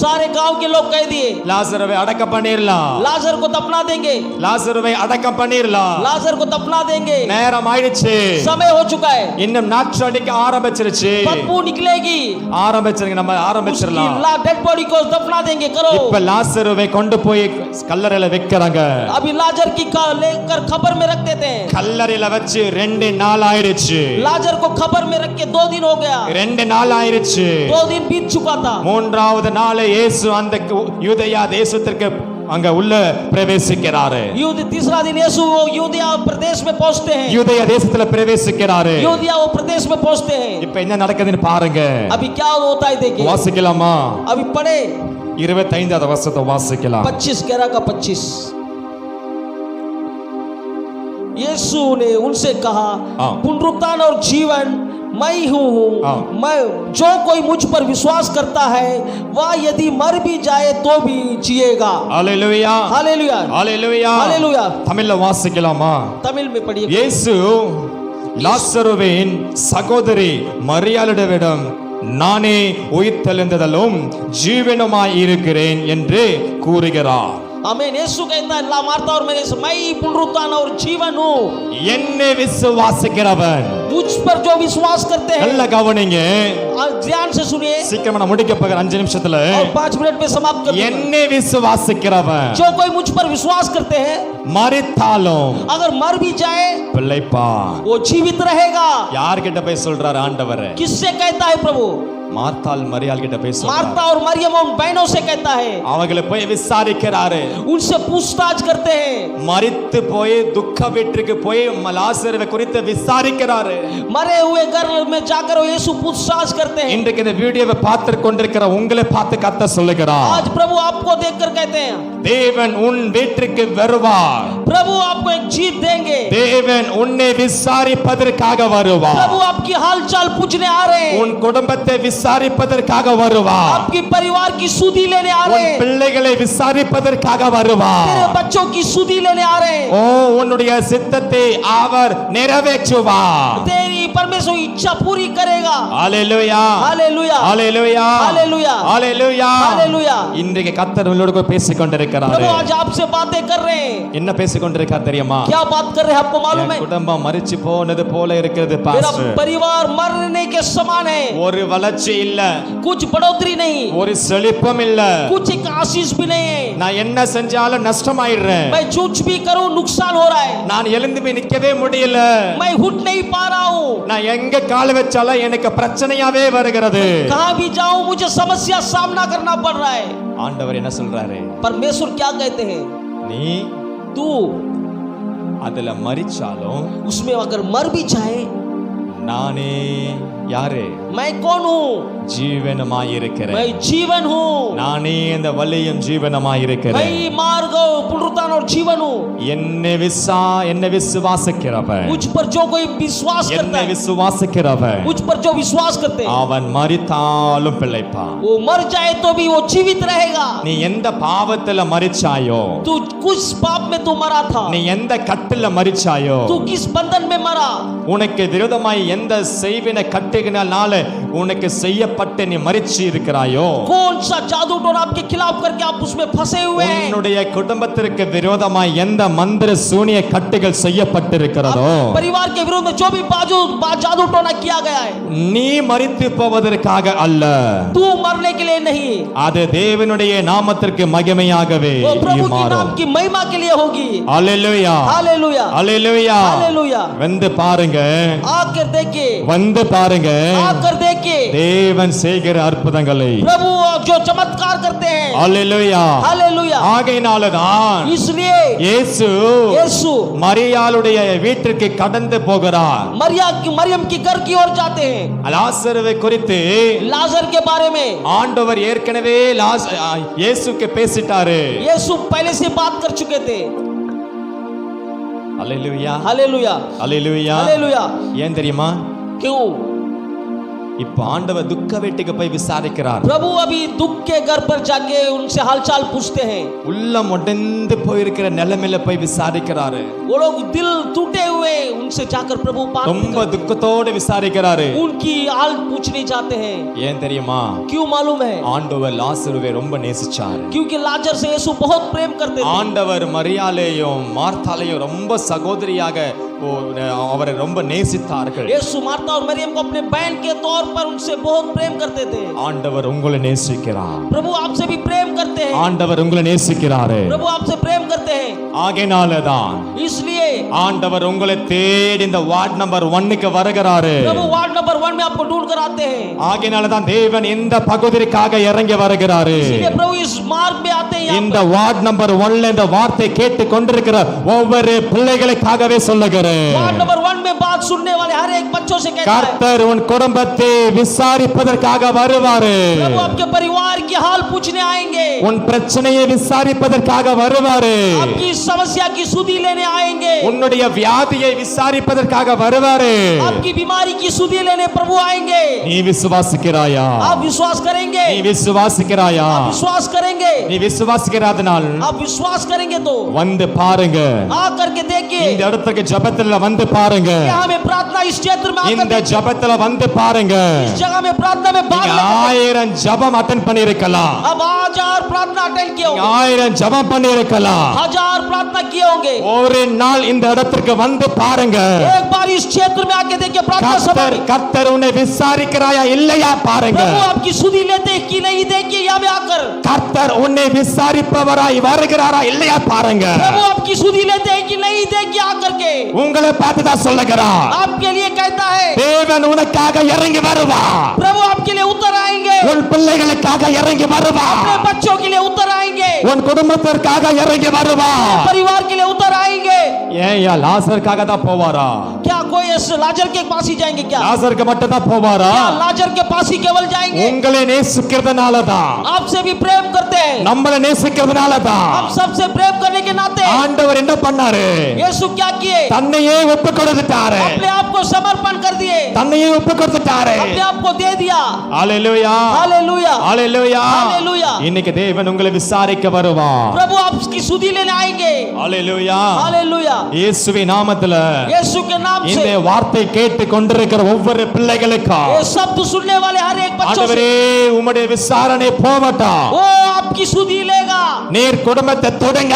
सारे गांव के लोग कह दिए லாசரவை அடக்கம் பண்ணிரலாம். लाजर को दफना देंगे. லாசரவை அடக்கம் பண்ணிரலாம். लाजर को दफना देंगे. நேரம் ஆயிடுச்சு. समय हो चुका है. இன்னும் நாற்று அடிக்க ஆரம்பிச்சிருச்சு. बदबू निकलेगी. ஆரம்பிச்சிருங்க, நம்ம ஆரம்பிச்சிரலாம். डेड बॉडी को दफना देंगे. करो. இப்ப லாசருவை கொண்டு போய் கல்லறையில வைக்கறாங்க. अभी लाजर की लेकर खबर में रख देते हैं. கல்லறையில வச்சு 2 நாள் ஆயிடுச்சு. लाजर को खबर में रख के 2 दिन हो गया. 2 நாள் ஆயிடுச்சு. 2 दिन बीत चुका था. மூன்றாவது நாள் இயேசு அந்த யூதேயா தேசத்திற்கு அங்க உள்ள பிரவேசிக்கிறாரு. तीसरा दिन यीशु यूदया प्रदेश में पहुंचते हैं. யூதேயா தேசத்துல பிரவேசிக்கிறாரு. यूदया वो प्रदेश में पहुंचते हैं. இப்ப என்ன நடக்குதுன்னு பாருங்க. अभी क्या होता है देखिए. வாசிக்கலாமா? अभी पढ़े 25வது வசனத்தை வாசிக்கலாம். 25 11 का 25. यीशु ने उनसे कहा, पुनरुत्थान और जीवन मैं हूँ. मैं जो कोई मुझ पर विश्वास करता है वह यदि मर भी जाए तो भी जिएगा. हालेलुया. हालेलुया. हालेलुया. हालेलुया. தமிழ்ல வாசிக்கலாமா? तमिल में पढ़िए. இயேசு லாசருவின் சகோதரி மரியாளிடம், நானே உயிர்த்தெழுந்ததலும் ஜீவனுமாய் இருக்கிறேன் என்று கூறுகிறார். आमीन. यीशु कहता है, ला मारता और मैं ही पुनरुत्थान और जीवन हूँ. என்னை விசுவாசிக்கிறவன். मुझ पर जो विश्वास करते हैं. நல்ல கவனிங்க, ध्यान से सुनिए. சீக்கிரமா நான் முடிக்க போகிறேன் 5 நிமிஷத்துல. और 5 मिनट में समाप्त कर दूंगा. என்னை விசுவாசிக்கிறவன் जो कोई मुझ पर विश्वास करते हैं மரித்தாலும் अगर मर भी जाए பிழைப்பான். वो जीवित रहेगा. யார்கிட்ட போய் சொல்றாரு ஆண்டவர்? किससे कहता है प्रभु? மார்த்தாள் மரியாள் கிட்ட போய் சொல்றாரு. मार्था और मरियम उन बहनों से कहता है. அவங்களை போய் விசாரிக்கிறாரு. उनसे पूछताछ करते हैं. மரித்து போய் துக்க வீட்டுக்கு போய் லாசருவை குறித்து விசாரிக்கிறாரு. मरे हुए घर में जाकर यीशु पूछताछ करते हैं. இன்றைக்கு இந்த வீடியோவை பார்த்து கொண்டிருக்கிற உங்களை பார்த்து கர்த்தர் சொல்லுகிறார், आज प्रभु आपको देखकर कहते हैं, தேவன் உன் வீட்டுக்கு வருவார். प्रभु आपको एक जीत देंगे. தேவன் உன்னை விசாரிப்பதற்காக வருவார். प्रभु आपकी हालचाल पूछने आ रहे हैं. உன் குடும்பத்தை விசாரிப்பதற்காக வருவார். आपकी परिवार की सुधि लेने आ रहे உன் हैं. பிள்ளைகளை விசாரிப்பதற்காக வருவார். तेरे बच्चों की सुधि लेने आ रहे हैं. ஓ, உன்னுடைய சித்தத்தை அவர் நிறைவேற்றுவார். तेरी परमेश्वर इच्छा पूरी करेगा. ஹalleluya. हालेलुया. ஹalleluya. हालेलुया. ஹalleluya. हालेलुया. இன்றைக்கு கர்த்தர் உங்களோடு பேசிக் கொண்டிருக்கிறார். प्रभु आज आपसे बातें कर रहे हैं. என்ன பேசிக் கொண்டிருக்கார் தெரியுமா? क्या बात कर रहे हैं आपको मालूम है? என் குடும்பம் மரிச்சு போனது போல இருக்கிறது मेरा பாஸ்டர். परिवार मरने के समान है. ஒரு வளர்ச்சி இல்ல, कुछ बढ़ोतरी नहीं, ஒரு செழிப்பும் இல்ல. कुछ एक आशीष भी नहीं है. நான் என்ன செஞ்சாலும் நஷ்டமாயிடுறேன். मैं कुछ भी करूं नुकसान हो रहा है. நான் எழுந்து போய் நிக்கவே முடியல. मैं उठ नहीं पा रहा हूं. நான் எங்க கால் வச்சாலும் எனக்கு பிரச்சனையாவே வருகிறது. कहां भी जाऊं मुझे समस्या सामना करना पड़ रहा है. ஆண்டவர் என்ன சொல்றாரு? परमेश्वर क्या कहते हैं? நீ तू அதுல மரிச்சாலும் उसमें अगर मर भी जाए நானே யாரு? मैं कौन हूँ? ஜீவனமாய் இருக்கிறேன். मैं जीवन हूँ, நானே இந்த வழியும் ஜீவனமாய் இருக்கிறேன். मैं मार्ग पुनरुत्थान और जीवन हूँ। என்னை விசுவாசிக்கிறவன், मुझ पर जो कोई विश्वास करता என்னை है, விசுவாசிக்கிறவன் मुझ पर जो विश्वास करते हैं, அவன் மரித்தாலும் பிழைப்பான். वो मर जाए तो भी वो जीवित रहेगा। நீ எந்த பாவத்துல மரிச்சாயோ, तू कुछ पाप में तू मरा था, நீ எந்த கட்டுல மரிச்சாயோ, तू किस बंधन में मरा, உனக்கு விரோதமாய் எந்த செய்வின கட்டுகளால உனக்கு செய்யப்பட்டு நீ மரிச்சு இருக்கிறாயோ, कौन सा जादू टोना आपके खिलाफ करके आप उसमें फंसे हुए हैं, உன்னுடைய குடும்பத்திற்கு விரோதமாய் எந்த மந்திர சூனிய கட்டுகள் செய்யப்பட்டிருக்கிறதோ, आपके परिवार के विरोध में जो भी जादू टोना किया गया है, நீ மரித்து போவதற்காக அல்ல, तू मरने के लिए नहीं, அது தேவனுடைய நாமத்திற்கு மகிமையாகவே वो प्रभु की மாறும். नाम की महिमा के लिए होगी। அல்லேலூயா, हालेलुया, அல்லேலூயா. हालेलुया। வந்து பாருங்க, आकर देखिए, வந்து பாருங்க आकर देखिए தேவன் செய்கிற அற்புதங்களை. प्रभु जो चमत्कार करते हैं। அல்லேலூயா. हालेलुया। ஆகையினாலதான் इसलिए இயேசு यीशु மரியாளுடைய வீட்டிற்கு கடந்து போகிறார். मरियम की घर की ओर जाते हैं। லாசருவை குறித்து लाजर के बारे में ஆண்டவர் ஏற்கனவே இயேசுக்கு பேசிட்டாரு. यीशु पहले से बात कर चुके थे। அல்லேலூயா, हालेलुया, அல்லேலூயா. हालेलुया। ஏன் தெரியுமா? क्यों? இப்ப ஆண்டவர் துக்க வீட்டுக்கு போய் விசாரிக்கிறார். प्रभु अभी दुख के घर पर जाके उनसे हालचाल पूछते हैं। உள்ளம் உடைந்து போயிருக்கிற நிலைமையில போய் விசாரிக்கிறாரு. वो लोग दिल टूटे हुए उनसे जाकर प्रभु ரொம்ப துக்கத்தோடு விசாரிக்கிறாரு. उनकी हाल पूछने जाते हैं। ஏன் தெரியுமா? क्यों मालूम है? ஆண்டவர் லாசருவை ரொம்ப நேசிச்சார். क्योंकि लाजर से यीशु बहुत प्रेम करते थे। ஆண்டவர் மரியாளையும் மார்த்தாளையும் ரொம்ப சகோதரியாக அவரை ரொம்ப நேசித்தார்கள். यीशु मार्था और मरियम को अपने बहन के तौर पर उनसे बहुत प्रेम करते थे। ஆண்டவர் உங்களை நேசிக்கிறார். प्रभु आपसे भी प्रेम करते हैं। ஆண்டவர் உங்களை நேசிக்கிறார். प्रभु आपसे प्रेम करते हैं। ஆகையினாலதான் इसलिए ஆண்டவர் உங்களை தேடி இந்த வார்டு நம்பர் 1க்கு வருகிறாரு. प्रभु वार्ड नंबर 1 में आपको ढूंढ कर आते हैं। ஆகையினாலதான் தேவன் இந்த பகுதிக்காக இறங்கி வருகிறாரு. इसलिए प्रभु इस मार्ग में आते हैं। இந்த வார்டு நம்பர் 1ல இந்த வார்த்தை கேட்டு கொண்டிருக்கிற ஒவ்வொரு பிள்ளைகளுக்காகவே சொல்லுகிறேன். वार्ड नंबर 1 में बात सुनने वाले हर एक बच्चों से कहता है, கர்த்தர் உன் குடும்பத்தை விசாரிப்பதற்காக வருவாரு. प्रभु आपके परिवार की हाल पूछने आएंगे। உன் பிரச்சனையை விசாரிப்பதற்காக வருவாரு. आपकी समस्या की सुधि लेने आएंगे। உன்னுடைய வியாதியை விசாரிப்பதற்காக வருவாரு. आपकी बीमारी की सुधि लेने प्रभु आएंगे। நீ விசுவாசிக்கிறாயா? आप विश्वास करेंगे? நீ விசுவாசிக்கிறாயா? आप विश्वास करेंगे? நீ விசுவாசிக்கிறதுனால் आप विश्वास करेंगे तो வந்து பாருங்க. आ करके देखिए। இந்த இடத்துக்கு ஜெபத்துல வந்து பாருங்க. यहाँ में प्रार्थना इस क्षेत्र में आकर இந்த देखिए। ஜெபத்துல வந்து பாருங்க. इस जगह में प्रार्थना में भाग நீங்க लेकर 1000 ஜெபம் அட்டெண்ட் பண்ணிருக்கலாம். अब 1000 प्रार्थना अटेंड किए होंगे। 1000 ஜெபம் பண்ணிருக்கலாம். 1000 प्रार्थना किए होंगे। ஒரு நாள் இந்த இடத்துக்கு வந்து பாருங்க. एक बार इस क्षेत्र में आके देखिए प्रार्थना सभा கர்த்தர் में। கர்த்தர் உன்னை விசாரிக்கிறாயா இல்லையா பாருங்க. प्रभु आपकी सुधि लेते हैं कि नहीं, देखिए यहाँ में आकर। கர்த்தர் உன்னை விசாரிப்பவராய் வருகிறாரா இல்லையா பாருங்க. प्रभु आपकी सुधि लेते हैं कि नहीं, देखिए आकर के। உங்களை பார்த்து தான் சொல்லுகிறார். आपके लिए कहता है தேவன் உனக்காக இறங்கி வருவார். प्रभु आपके लिए उतर आएंगे। உன் பிள்ளைகளுக்காக இறங்கி வருவார். अपने बच्चों के लिए उतर आएंगे। உன் குடும்பத்திற்காக இறங்கி வருவார். परिवार के लिए उतर आएंगे। ஏன் யா லாசருக்காக தான் போவாரா? क्या कोई इस लाजर के पास ही जाएंगे क्या? லாசருக்கு மட்டும் தான் போவாரா? क्या लाजर के पास ही केवल जाएंगे? உங்களை நேசிக்கிறதுனால தான், आपसे भी प्रेम करते हैं। நம்மளை நேசிக்கிறதுனால தான் हम सबसे प्रेम करने के नाते ஆண்டவர் என்ன பண்ணாரு? यीशु क्या किए? தன்னையே ஒப்பு கொடுத்துட்டாரு. अपने आप को समर्पण कर दिए। தன்னையே ஒப்பு கொடுத்துட்டாரு. अपने आप को दे दिया। ஹalleluya, हालेलुया, ஹalleluya. हालेलुया। இன்னைக்கு தேவன் உங்களை விசாரிக்க வருவார். प्रभु आपकी सुधि लेने आएंगे। ஹalleluya. हालेलुया। இயேசுவின் நாமத்துல यीशु के नाम இந்த से வார்த்தை கேட்டு கொண்டிருக்கிற ஒவ்வொரு பிள்ளைகளுக்கும் ये शब्द सुनने वाले हर एक बच्चों से ஆண்டவரே உம்முடைய விசாரணை போவட்டும். वो आपकी सुधि लेगा। நீர் குடும்பத்தை தொடுங்க.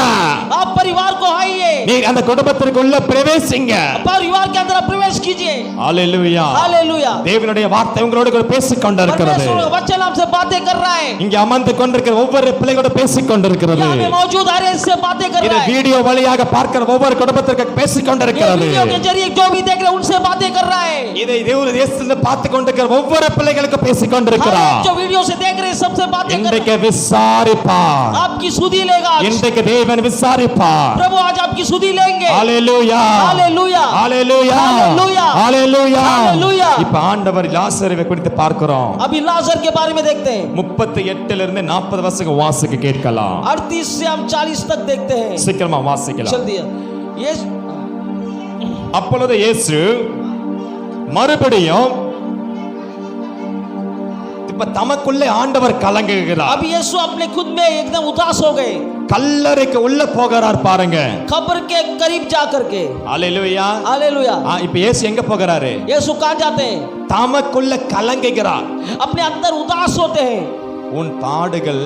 आप परिवार को आइए, நீர் அந்த குடும்பத்திற்குள்ள பிரவேசிங்க. परिवार के अंदर प्रवेश कीजिए। ஹalleluya. हालेलुया। தேவனுடைய வார்த்தை உங்களோடு கூட பேசிக் கொண்டிருக்கிறது. परमेश्वर का वचन हमसे बातें कर रहा है। இங்க அமர்ந்து கொண்டிருக்கிற ஒவ்வொரு பிள்ளைகளோட பேசிக் கொண்டிருக்கிறது. यहाँ में मौजूद हर एक से बातें कर இது रहा है। வீடியோ வழியாக பார்க்கிற ஒவ்வொரு குடும்பத்திற்கு பேசிக் ये கொண்டிருக்கிறது. वीडियो के जरिए जो भी देख रहे उनसे बातें कर रहा है। இதை தேவன் தேசத்துல பார்த்து கொண்டிருக்கிற ஒவ்வொரு பிள்ளைகளுக்கும் பேசிக் हर கொண்டிருக்கிறார். एक जो वीडियो से देख रहे हैं सबसे बातें कर रहा இன்றைக்கு விசாரிப்பார். है। आपकी सुधि लेगा आज। இன்றைக்கு தேவன் விசாரிப்பார். प्रभु आज आपकी सुधि लेंगे। ஹalleluya हालेलुया ஹalleluya हालेलुया ஹalleluya. हालेलुया। இப்ப ஆண்டவர் லாசருவை குறித்து பார்க்கிறோம். अभी लाजर के बारे में देखते हैं। 38 இருந்து 40 வசனம் வாசிக்க கேட்கலாம். 38 से हम 40 तक देखते हैं। சீக்கிரமா வாசிக்கலாம். चल दिया ये அப்பொழுது இயேசு மறுபடியும் இப்ப தமக்குள்ளே ஆண்டவர் கலங்குகிறார். अब यीशु अपने खुद में एकदम उदास हो गए। கல்லறைக்கு உள்ள போகிறார் பாருங்க. कब्र के करीब जा करके। ஹalleluya हालेलुया। இப்ப இயேசு எங்க போகிறாரு? यीशु कहां जाते हैं? தமக்குள்ள கலங்குகிறார். अपने अंदर उदास होते हैं। உன் பாடுகள்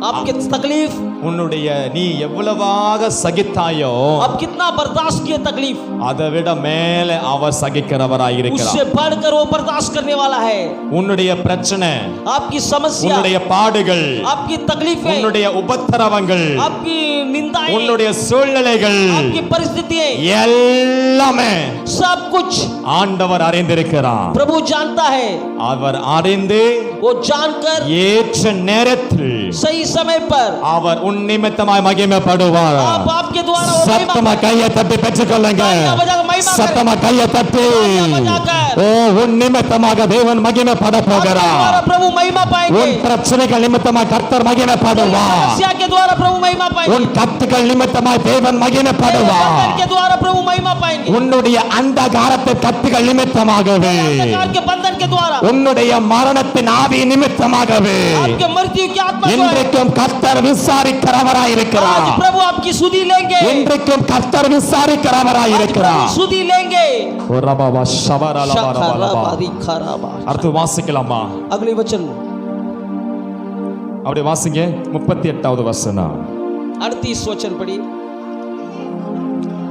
आपके तकलीफ உன்னுடைய நீ எவ்வளவாக சகித்தாயோ अब कितना बर्दाश्त किए तकलीफ அதை விட மேலே அவர் சகிக்கிறவராய் उससे இருக்கிறார். बढ़कर वो बर्दाश्त करने वाला है। உன்னுடைய பிரச்சனை, आपकी समस्या, உன்னுடைய பாடுகள், आपकी तकलीफें, உன்னுடைய உபத்திரவங்கள், आपकी निंदाएं, உன்னுடைய சூழ்நிலைகள் आपकी परिस्थितियां, எல்லாமே सब कुछ ஆண்டவர் அறிந்திருக்கிறார். प्रभु जानता है। அவர் அறிந்து वो जानकर ஏற்ற நேரத்தில் सही समय पर அவர் உன் நிமித்தமாய் மகிமைப்படுவார். आप आपके द्वारा वो சத்தமா கையை தட்டி பெற்றுக்கொள்ளுங்க. சத்தமா கையை தட்டி ஓ உன் நிமித்தமாக தேவன் மகிமைப்பட आपके போகிறார். द्वारा प्रभु महिमा पाएंगे। உன் பிரச்சனைகள் நிமித்தமாக கர்த்தர் மகிமைப்படுவார். समस्या के द्वारा प्रभु महिमा पाएंगे। உன் கட்டுகள் நிமித்தமாய் தேவன் மகிமைப்படுவார். बंधन के द्वारा प्रभु महिमा पाएंगे। உன்னுடைய அந்தகாரத்தை கட்டுகள் நிமித்தமாகவே, अंधकार के बंधन के द्वारा, உன்னுடைய மரணத்தின் ஆவி நிமித்தமாகவே आपके मृत्यु की आत्मा को இன்றைக்கும் கர்த்தர் விசாரிக்கிறவராய் இருக்கிறார். आज प्रभु आपकी सुधि लेंगे। இன்றைக்கும் கர்த்தர் விசாரிக்கிறவராய் आज இருக்கிறார். प्रभु सुधि लेंगे। ரபாபா ஷபரலபரபலபா. शखराबादी खराबा। அடுத்து வாசிக்கலாமா? अगली वचन அப்படி வாசிங்க. 38வது வசனம். 38 वचन पढ़िए।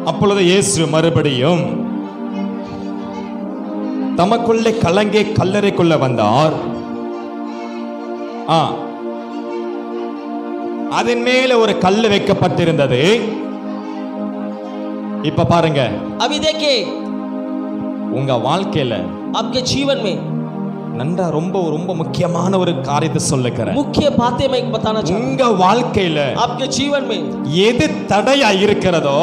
அப்பொழுது இயேசு மறுபடியும் தமக்குள்ளே கலங்கே கல்லறைக்குள்ள வந்தார். அதன் மேல ஒரு கல்லு வைக்கப்பட்டிருந்தது. இப்ப பாருங்க, अभी देखिए உங்க வாழ்க்கையில आपके जीवन में நன்றா ரொம்ப ரொம்ப முக்கியமான ஒரு காரியத்தை சொல்லுகிறேன். मुख्य बातें मैं बताना चाहता हूं। உங்க வாழ்க்கையில आपके जीवन में எது தடையா இருக்கிறதோ,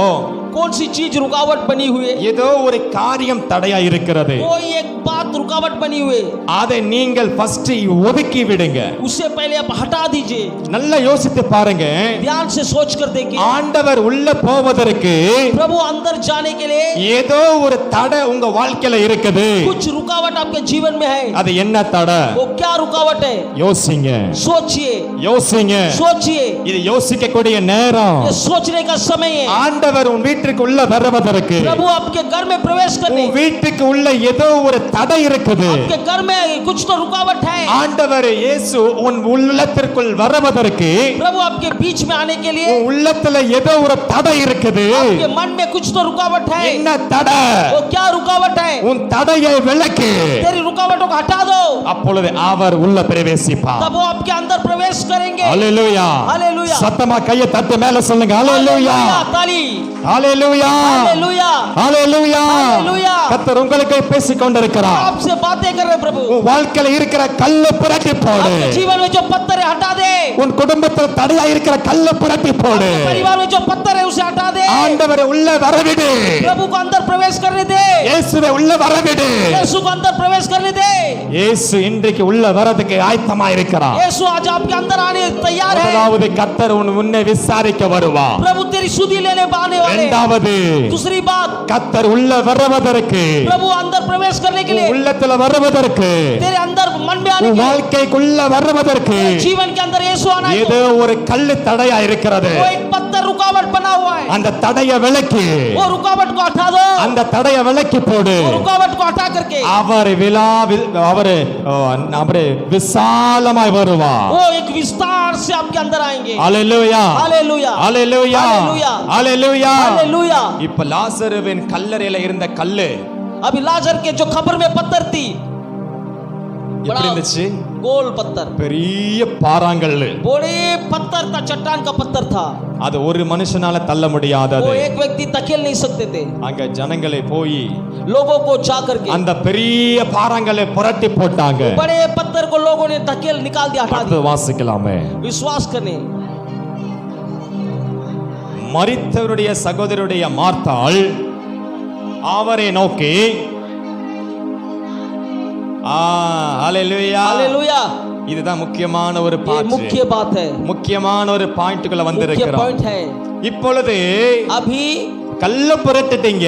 कौन सी चीज रुकावट बनी हुई है? ஏதோ ஒரு காரியம் தடையா இருக்கிறது. कोई एक बात रुकावट बनी हुई है, அதை நீங்கள் ஃபர்ஸ்ட் ஒதுக்கி விடுங்க. उससे पहले आप हटा दीजिए। நல்லா யோசித்து பாருங்க. ध्यान से सोच कर देखिए। ஆண்டவர் உள்ள போவதற்கு प्रभु अंदर जाने के लिए ஏதோ ஒரு தடை உங்க வாழ்க்கையில இருக்குது. कुछ रुकावट आपके जीवन में है। அது என்ன தடை? वो क्या रुकावट है? யோசிங்க, सोचिए யோசிங்க. सोचिए। இது யோசிக்கக்கூடிய நேரம். ये सोचने का समय है। ஆண்டவர் உன் வீட்டுக்கு உள்ள வருவதற்கு, प्रभु आपके घर में प्रवेश करने, உன் வீட்டுக்கு உள்ள ஏதோ ஒரு தடை இருக்குது. आपके घर में कुछ तो रुकावट है। ஆண்டவர் இயேசு உன் உள்ளத்திற்குள் வருவதற்கு, प्रभु आपके बीच में आने के लिए உன் உள்ளத்துல ஏதோ ஒரு தடை இருக்குது. आपके मन में कुछ तो रुकावट है। என்ன தடை? वो क्या रुकावट है? உன் தடையை விலக்கு. तेरी रुकावटों को हटा दो, அப்பொழுது அவர் உள்ள பிரவேசிப்பார். तब वो आपके अंदर प्रवेश करेंगे। ஹalleluya. हालेलुया। சத்தமா கையை தட்டி மேல சொல்லுங்க. ஹalleluya. ताली। ஹalleluya. हालेलुया। ஹalleluya. हालेलुया। கர்த்தர் உங்களுக்கு பேசிக் கொண்டிருக்கிறார். आपसे बातें कर रहे प्रभु। உன் வாழ்க்கையில இருக்கிற கல்லை புரட்டி போடு. आपके जीवन में जो पत्थर है हटा दे। உன் குடும்பத்துல தடையா இருக்கிற கல்லை புரட்டி போடு. आपके परिवार में जो पत्थर है उसे हटा दे। ஆண்டவரை உள்ள வரவிடு. प्रभु को अंदर प्रवेश करने दे। இயேசுவை உள்ள வரவிடு. यीशु को अंदर प्रवेश करने दे। இயேசு இன்றைக்கு உள்ள வரதுக்கு ஆயத்தமா இருக்கிறார். यीशु आज आपके अंदर आने तैयार है। முதலாவது கர்த்தர் உன்னை விசாரிக்க வருவார். प्रभु तेरी सुधि लेने आने वाले। இரண்டாவது दूसरी बात, கர்த்தர் உள்ள வருவதற்கு, प्रभु अंदर प्रवेश करने के लिए, உள்ளத்துல வருவதற்கு, तेरे अंदर मन में आने के लिए, வாழ்க்கைக்குள்ள வருவதற்கு जीवन के अंदर यीशु आना है। ஏதோ ஒரு கல்லு தடையா இருக்கிறது. वो एक पत्थर रुकावट बना हुआ है। அந்த தடையை விலக்கி, वो रुकावट को हटा दो। அந்த தடையை விலக்கி போடு. वो रुकावट को हटा करके அவர் விசாலமாய் வருவார். वो एक विस्तार से आपके अंदर आएंगे। ஹalleluya. हालेलुया। ஹalleluya. हालेलुया। ஹalleluya. हालेलुया। இப்ப லாசருவின் கல்லறையில இருந்த கல்லு अभी लाजर के जो खबर में पत्थर थी, எப்படி இருந்துச்சு? गोल पत्थर, பெரிய பாறாங்கல். बड़े पत्थर था, चट्टान का पत्थर था. அது ஒரு மனுஷனால தள்ள वो முடியாதது. एक व्यक्ति धकेल नहीं सकते थे. அங்க ஜனங்களை போய் लोगों को जा करके அந்த பெரிய பாறாங்கலை புரட்டி போட்டாங்க. बड़े पत्थर को लोगों ने धकेल निकाल दिया, हटा அடுத்து दिया. வாசிக்கலாமே. विश्वास करने மரித்தவருடைய சகோதரருடைய மார்த்தாள் அவரை நோக்கி ஹalleluya हालेलुया. இதுதான் முக்கியமான ஒரு ये பாயிண்ட். मुख्य बात है, முக்கியமான ஒரு பாயிண்ட்க்குள்ள मुख्य வந்திருக்கிறோம். पॉइंट है. இப்பொழுது अभी கல்ல புரட்டிட்டீங்க,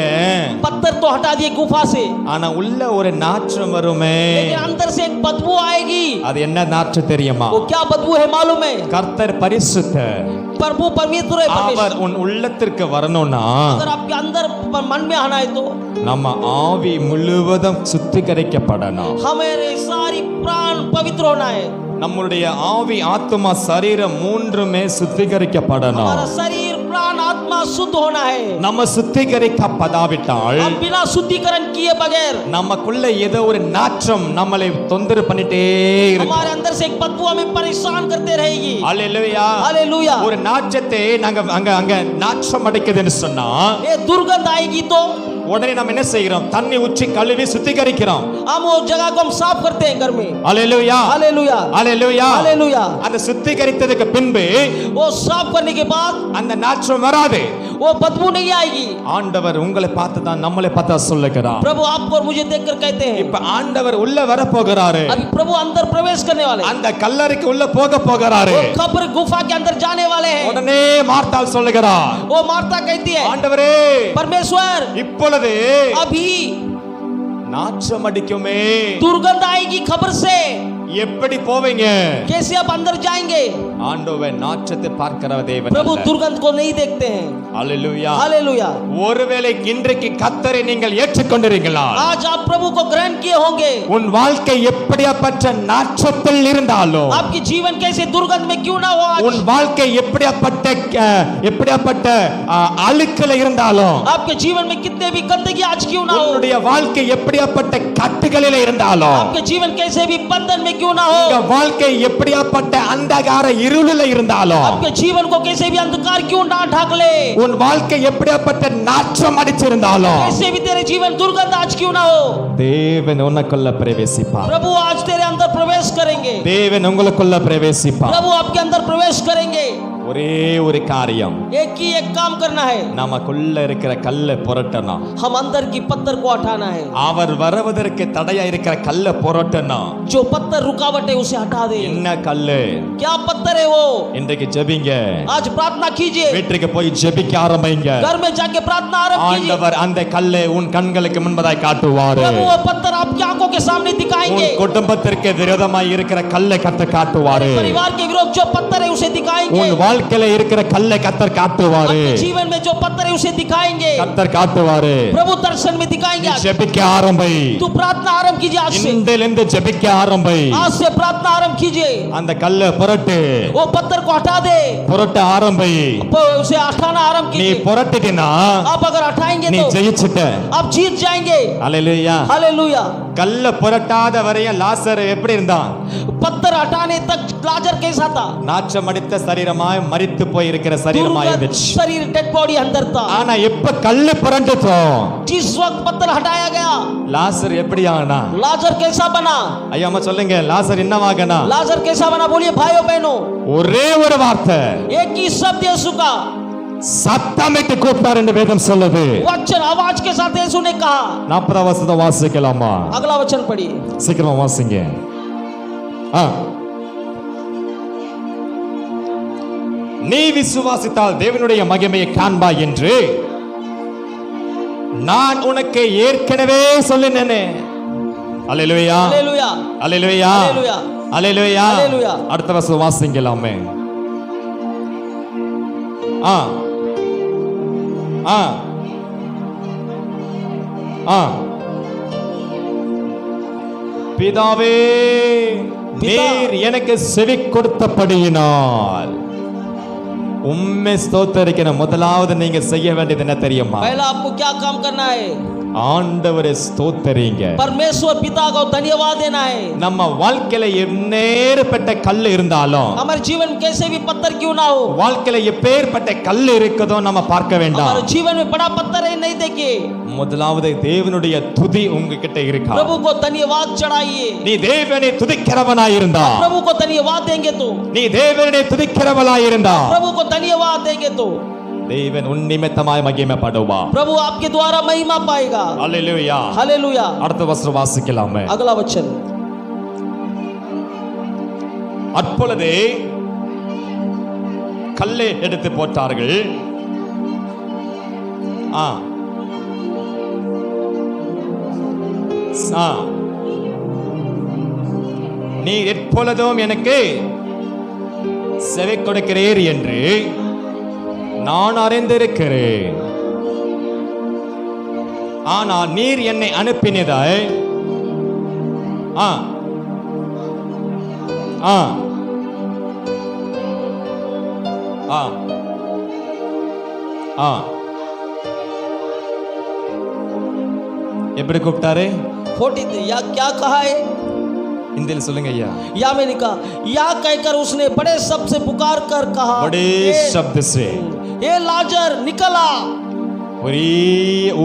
पत्थर तो हटा दिए गुफा से, ஆனா உள்ள ஒரு நாற்றம் வருமே. लेकिन अंदर से एक बदबू आएगी. அது என்ன நாற்றம் தெரியுமா? वो क्या बदबू है मालूम है? கர்த்தர் பரிசுத்தர். प्रभु परमेश्वर है, அவர் परमेश्वर. உன் உள்ளத்திற்கு வரணும்னா अगर आपके अंदर मन में आना है तो நம்ம ஆவி முழுவதும் சுத்திகரிக்கப்படணும். हमारे सारी प्राण पवित्र होना है. நம்மளுடைய ஆவி ஆத்மா சரீரம் மூன்றுமே சுத்திகரிக்கப்படணும். हमारा शरीर प्राण आत्मा शुद्ध होना है. நம்ம சுத்திகரிக்கப்படாவிட்டால் हम बिना शुद्धिकरण किए बगैर நமக்குள்ள ஏதோ ஒரு நாற்றம் நம்மளை தொந்தரவு பண்ணிட்டே இருக்கும். हमारे अंदर से एक बदबू हमें परेशान करते रहेगी. அல்லேலூயா. हालेलुया. ஒரு நாற்றத்தை நாங்க அங்க அங்க நாற்றம் அடிக்குதுன்னு சொன்னா ये दुर्गंध आएगी तो உடனே நம்ம என்ன செய்கிறோம்? தண்ணி ஊற்றி கழுவி சுத்திகரிக்கிறோம். हम वो जगह को हम साफ करते हैं घर में. அல்லேலூயா. हालेलुया. அல்லேலூயா. हालेलुया. அந்த சுத்திகரித்ததுக்கு பின்பு वो साफ करने के बाद அந்த நாற்றம் வராது. वो बदबू नहीं आएगी. ஆண்டவர் உங்களை பார்த்து தான் நம்மளை பார்த்தா சொல்லுகிறார். प्रभु आपको और मुझे देखकर कहते हैं, இப்ப ஆண்டவர் உள்ள வர போகிறாரு. अभी प्रभु अंदर प्रवेश करने वाले हैं. அந்த கல்லறைக்கு உள்ள போக போகிறாரு. वो कब्र गुफा के अंदर जाने वाले हैं. உடனே மார்த்தாள் சொல்லுகிறார், वो मार्ता कहती है, ஆண்டவரே परमेश्वर இப்பொழுது अभी நாற்றம் அடிக்குமே, दुर्गंध आएगी खबर से, எப்படி போவீங்க? कैसे आप अंदर जाएंगे? ஆண்டவர் நாற்றத்தை பார்க்கிற தேவன் प्रभु அல்ல. दुर्गंध को नहीं देखते हैं. அல்லேலூயா. हालेलुया. ஒருவேளை இன்றைக்கு கர்த்தரை நீங்கள் ஏற்றுக்கொண்டிருங்களா? आज आप प्रभु को ग्रहण किए होंगे. உன் வாழ்க்கை எப்படியாப்பட்ட நாற்றத்தில் இருந்தாலும், आपकी जीवन कैसे दुर्गंध में क्यों ना हो, உன் வாழ்க்கை எப்படியாப்பட்ட அழுக்கல இருந்தாலும், आपके जीवन में कितने भी गंदगी आज क्यों ना हो, உன்னுடைய வாழ்க்கை எப்படியாப்பட்ட கட்டுகளில இருந்தாலும், आपके जीवन कैसे भी बंधन में क्यों ना உங்க हो, வாழ்க்கை எப்படியாப்பட்ட அந்தகார இருளில இருந்தாலும், आपके जीवन को कैसे भी अंधकार क्यों ना ढक ले, உன் வாழ்க்கை எப்படியாப்பட்ட நாற்றம் அடிச்சிருந்தாலும், कैसे भी तेरे जीवन दुर्गंध आज क्यों ना हो, தேவன் உனக்குள்ள பிரவேசிப்பார். प्रभु आज तेरे अंदर प्रवेश करेंगे. தேவன் உங்களுக்குள்ள பிரவேசிப்பார். प्रभु आपके अंदर प्रवेश करेंगे. ஒரே ஒரு காரியம், एक ही एक काम करना है, நமக்குள்ள இருக்கிற கல்லை புரட்டணும். हम अंदर की पत्थर को हटाना है. அவர் வருவதற்கு தடையா இருக்கிற கல்லை புரட்டணும். जो पत्थर रुकावट है उसे हटा दे. என்ன கல்லு? क्या पत्थर है वो? இன்றைக்கு ஜெபிங்க. आज प्रार्थना कीजिए. வீட்டுக்கு போய் ஜெபிக்க ஆரம்பிங்க. घर में जाके प्रार्थना आरंभ कीजिए. ஆண்டவர் அந்த கல்லை உன் கண்களுக்கு முன்பதாய் காட்டுவார். प्रभु वो पत्थर आपकी आंखों के सामने दिखाएंगे. உன் குடும்பத்திற்கு விரோதமாய் இருக்கிற கல்லை கர்த்தர் காட்டுவார். परिवार के विरोध जो पत्थर है उसे दिखाएंगे. உன் வாழ்க்கையில இருக்கிற கல்லை கர்த்தர் காட்டுவார். आपके जीवन में जो पत्थर है उसे दिखाएंगे. கர்த்தர் காட்டுவார். प्रभु दर्शन में दिखाएंगे. ஜெபிக்க ஆரம்பி. तू प्रार्थना आरंभ कीजिए आज से. இன்றிலிருந்து ஜெபிக்க ஆரம்பி. आज से प्रार्थना आरंभ कीजिए. அந்த கல்லை புரட்டு. वो पत्थर को हटा दे. புரட்ட ஆரம்பி. उसे हटाना आरंभ நீ कीजिए. புரட்டினா आप अगर हटाएंगे நீ तो ஜெயிச்சிட்ட. आप जीत जाएंगे. அல்லேலூயா. हालेलुया. கல்ல புரட்டாத வரையும் லாசர் எப்படி இருந்தான்? पत्थर हटाने तक लाजर कैसा था? நாற்றம் அடித்த சரீரமாய் மரித்து போய் இருக்கிற சரீரமாய் दुर्गंध இருந்துச்சு. शरीर डेड बॉडी अंदर था. ஆனா எப்ப கல்லு புரண்டுச்சோ जिस वक्त पत्थर हटाया गया லாசர் எப்படி ஆனா? लाजर कैसा बना? ஐயா அம்மா சொல்லுங்க, லாசர் என்னவாகனா? लाजर कैसा बना? बोलिए भाइयों बहनों. ஒரே ஒரு வார்த்தை, एक ही शब्द यीशु का சத்தமிட்டு கூப்பிட்டார் என்று வேதம் சொல்லுது. वचन आवाज के साथ यीशु ने कहा. 40 வசனத்தை வாசிக்கலாமா? अगला वचन पढ़िए. சீக்கிரமா வாசிங்க. நீ விசுவாசித்தால் தேவனுடைய மகிமையை காண்பாய் என்று நான் உனக்கு ஏற்கனவே சொல்லினேனே. அல்லேலூயா. हालेलुया. அல்லேலூயா. हालेलुया. அல்லேலூயா. அல்லேலூயா. அடுத்த வசனம் வாசிக்கலாமே. ஆ ஆ ஆ பிதாவே, நீர் எனக்கு செவி கொடுத்தபடியினால் உம்மை ஸ்தோத்திரிக்கணும். முதலாவது நீங்க செய்ய வேண்டியது என்ன தெரியுமா? पहला आपको क्या काम करना है? ஆண்டவரை ஸ்தோத்தரிங்க. परमेश्वर पिता को धन्यवाद देना है. நம்ம வாழ்க்கையில எப்பேற்பட்ட கல் இருந்தாலும், हमारे जीवन में कैसे भी पत्थर क्यों ना हो, வாழ்க்கையில எப்பேற்பட்ட கல் இருக்குதோ நம்ம பார்க்க வேண்டாம். हमारे जीवन में बड़ा पत्थर है नहीं देखिए. முதலாவது தேவனுடைய துதி உங்ககிட்ட இருக்கா? प्रभु को धन्यवाद चढ़ाइए. நீ தேவனை துதிக்கிறவனாய் இருந்தா, प्रभु को धन्यवाद देंगे तो, நீ தேவனை துதிக்கிறவனாய் இருந்தா, प्रभु को धन्यवाद देंगे तो தேவன் உன் நிமித்தமாய் மகிமைப்படுவா. प्रभु आपके द्वारा महिमा पाएगा. அல்லேலூயா. हालेलुया. அடுத்த வசனம் வாசிக்கலாமே. अगला वचन. அப்பொழுதே கல்லை எடுத்து போட்டார்கள். நீ எப்பொழுதும் எனக்கு செவி கொடுக்கிறீர் என்று நான் அறிந்திருக்கிறேன். ஆனால் நீர் என்னை அனுப்பினதாய் எப்படி கூப்பிட்டாரு? 40 या क्या कहा है? हिंदी சொல்லுங்க ஐயா. या मैंने कहा या कहकर उसने बड़े शब्द से पुकार कर कहा, बड़े शब्द से ए लाजर निकला.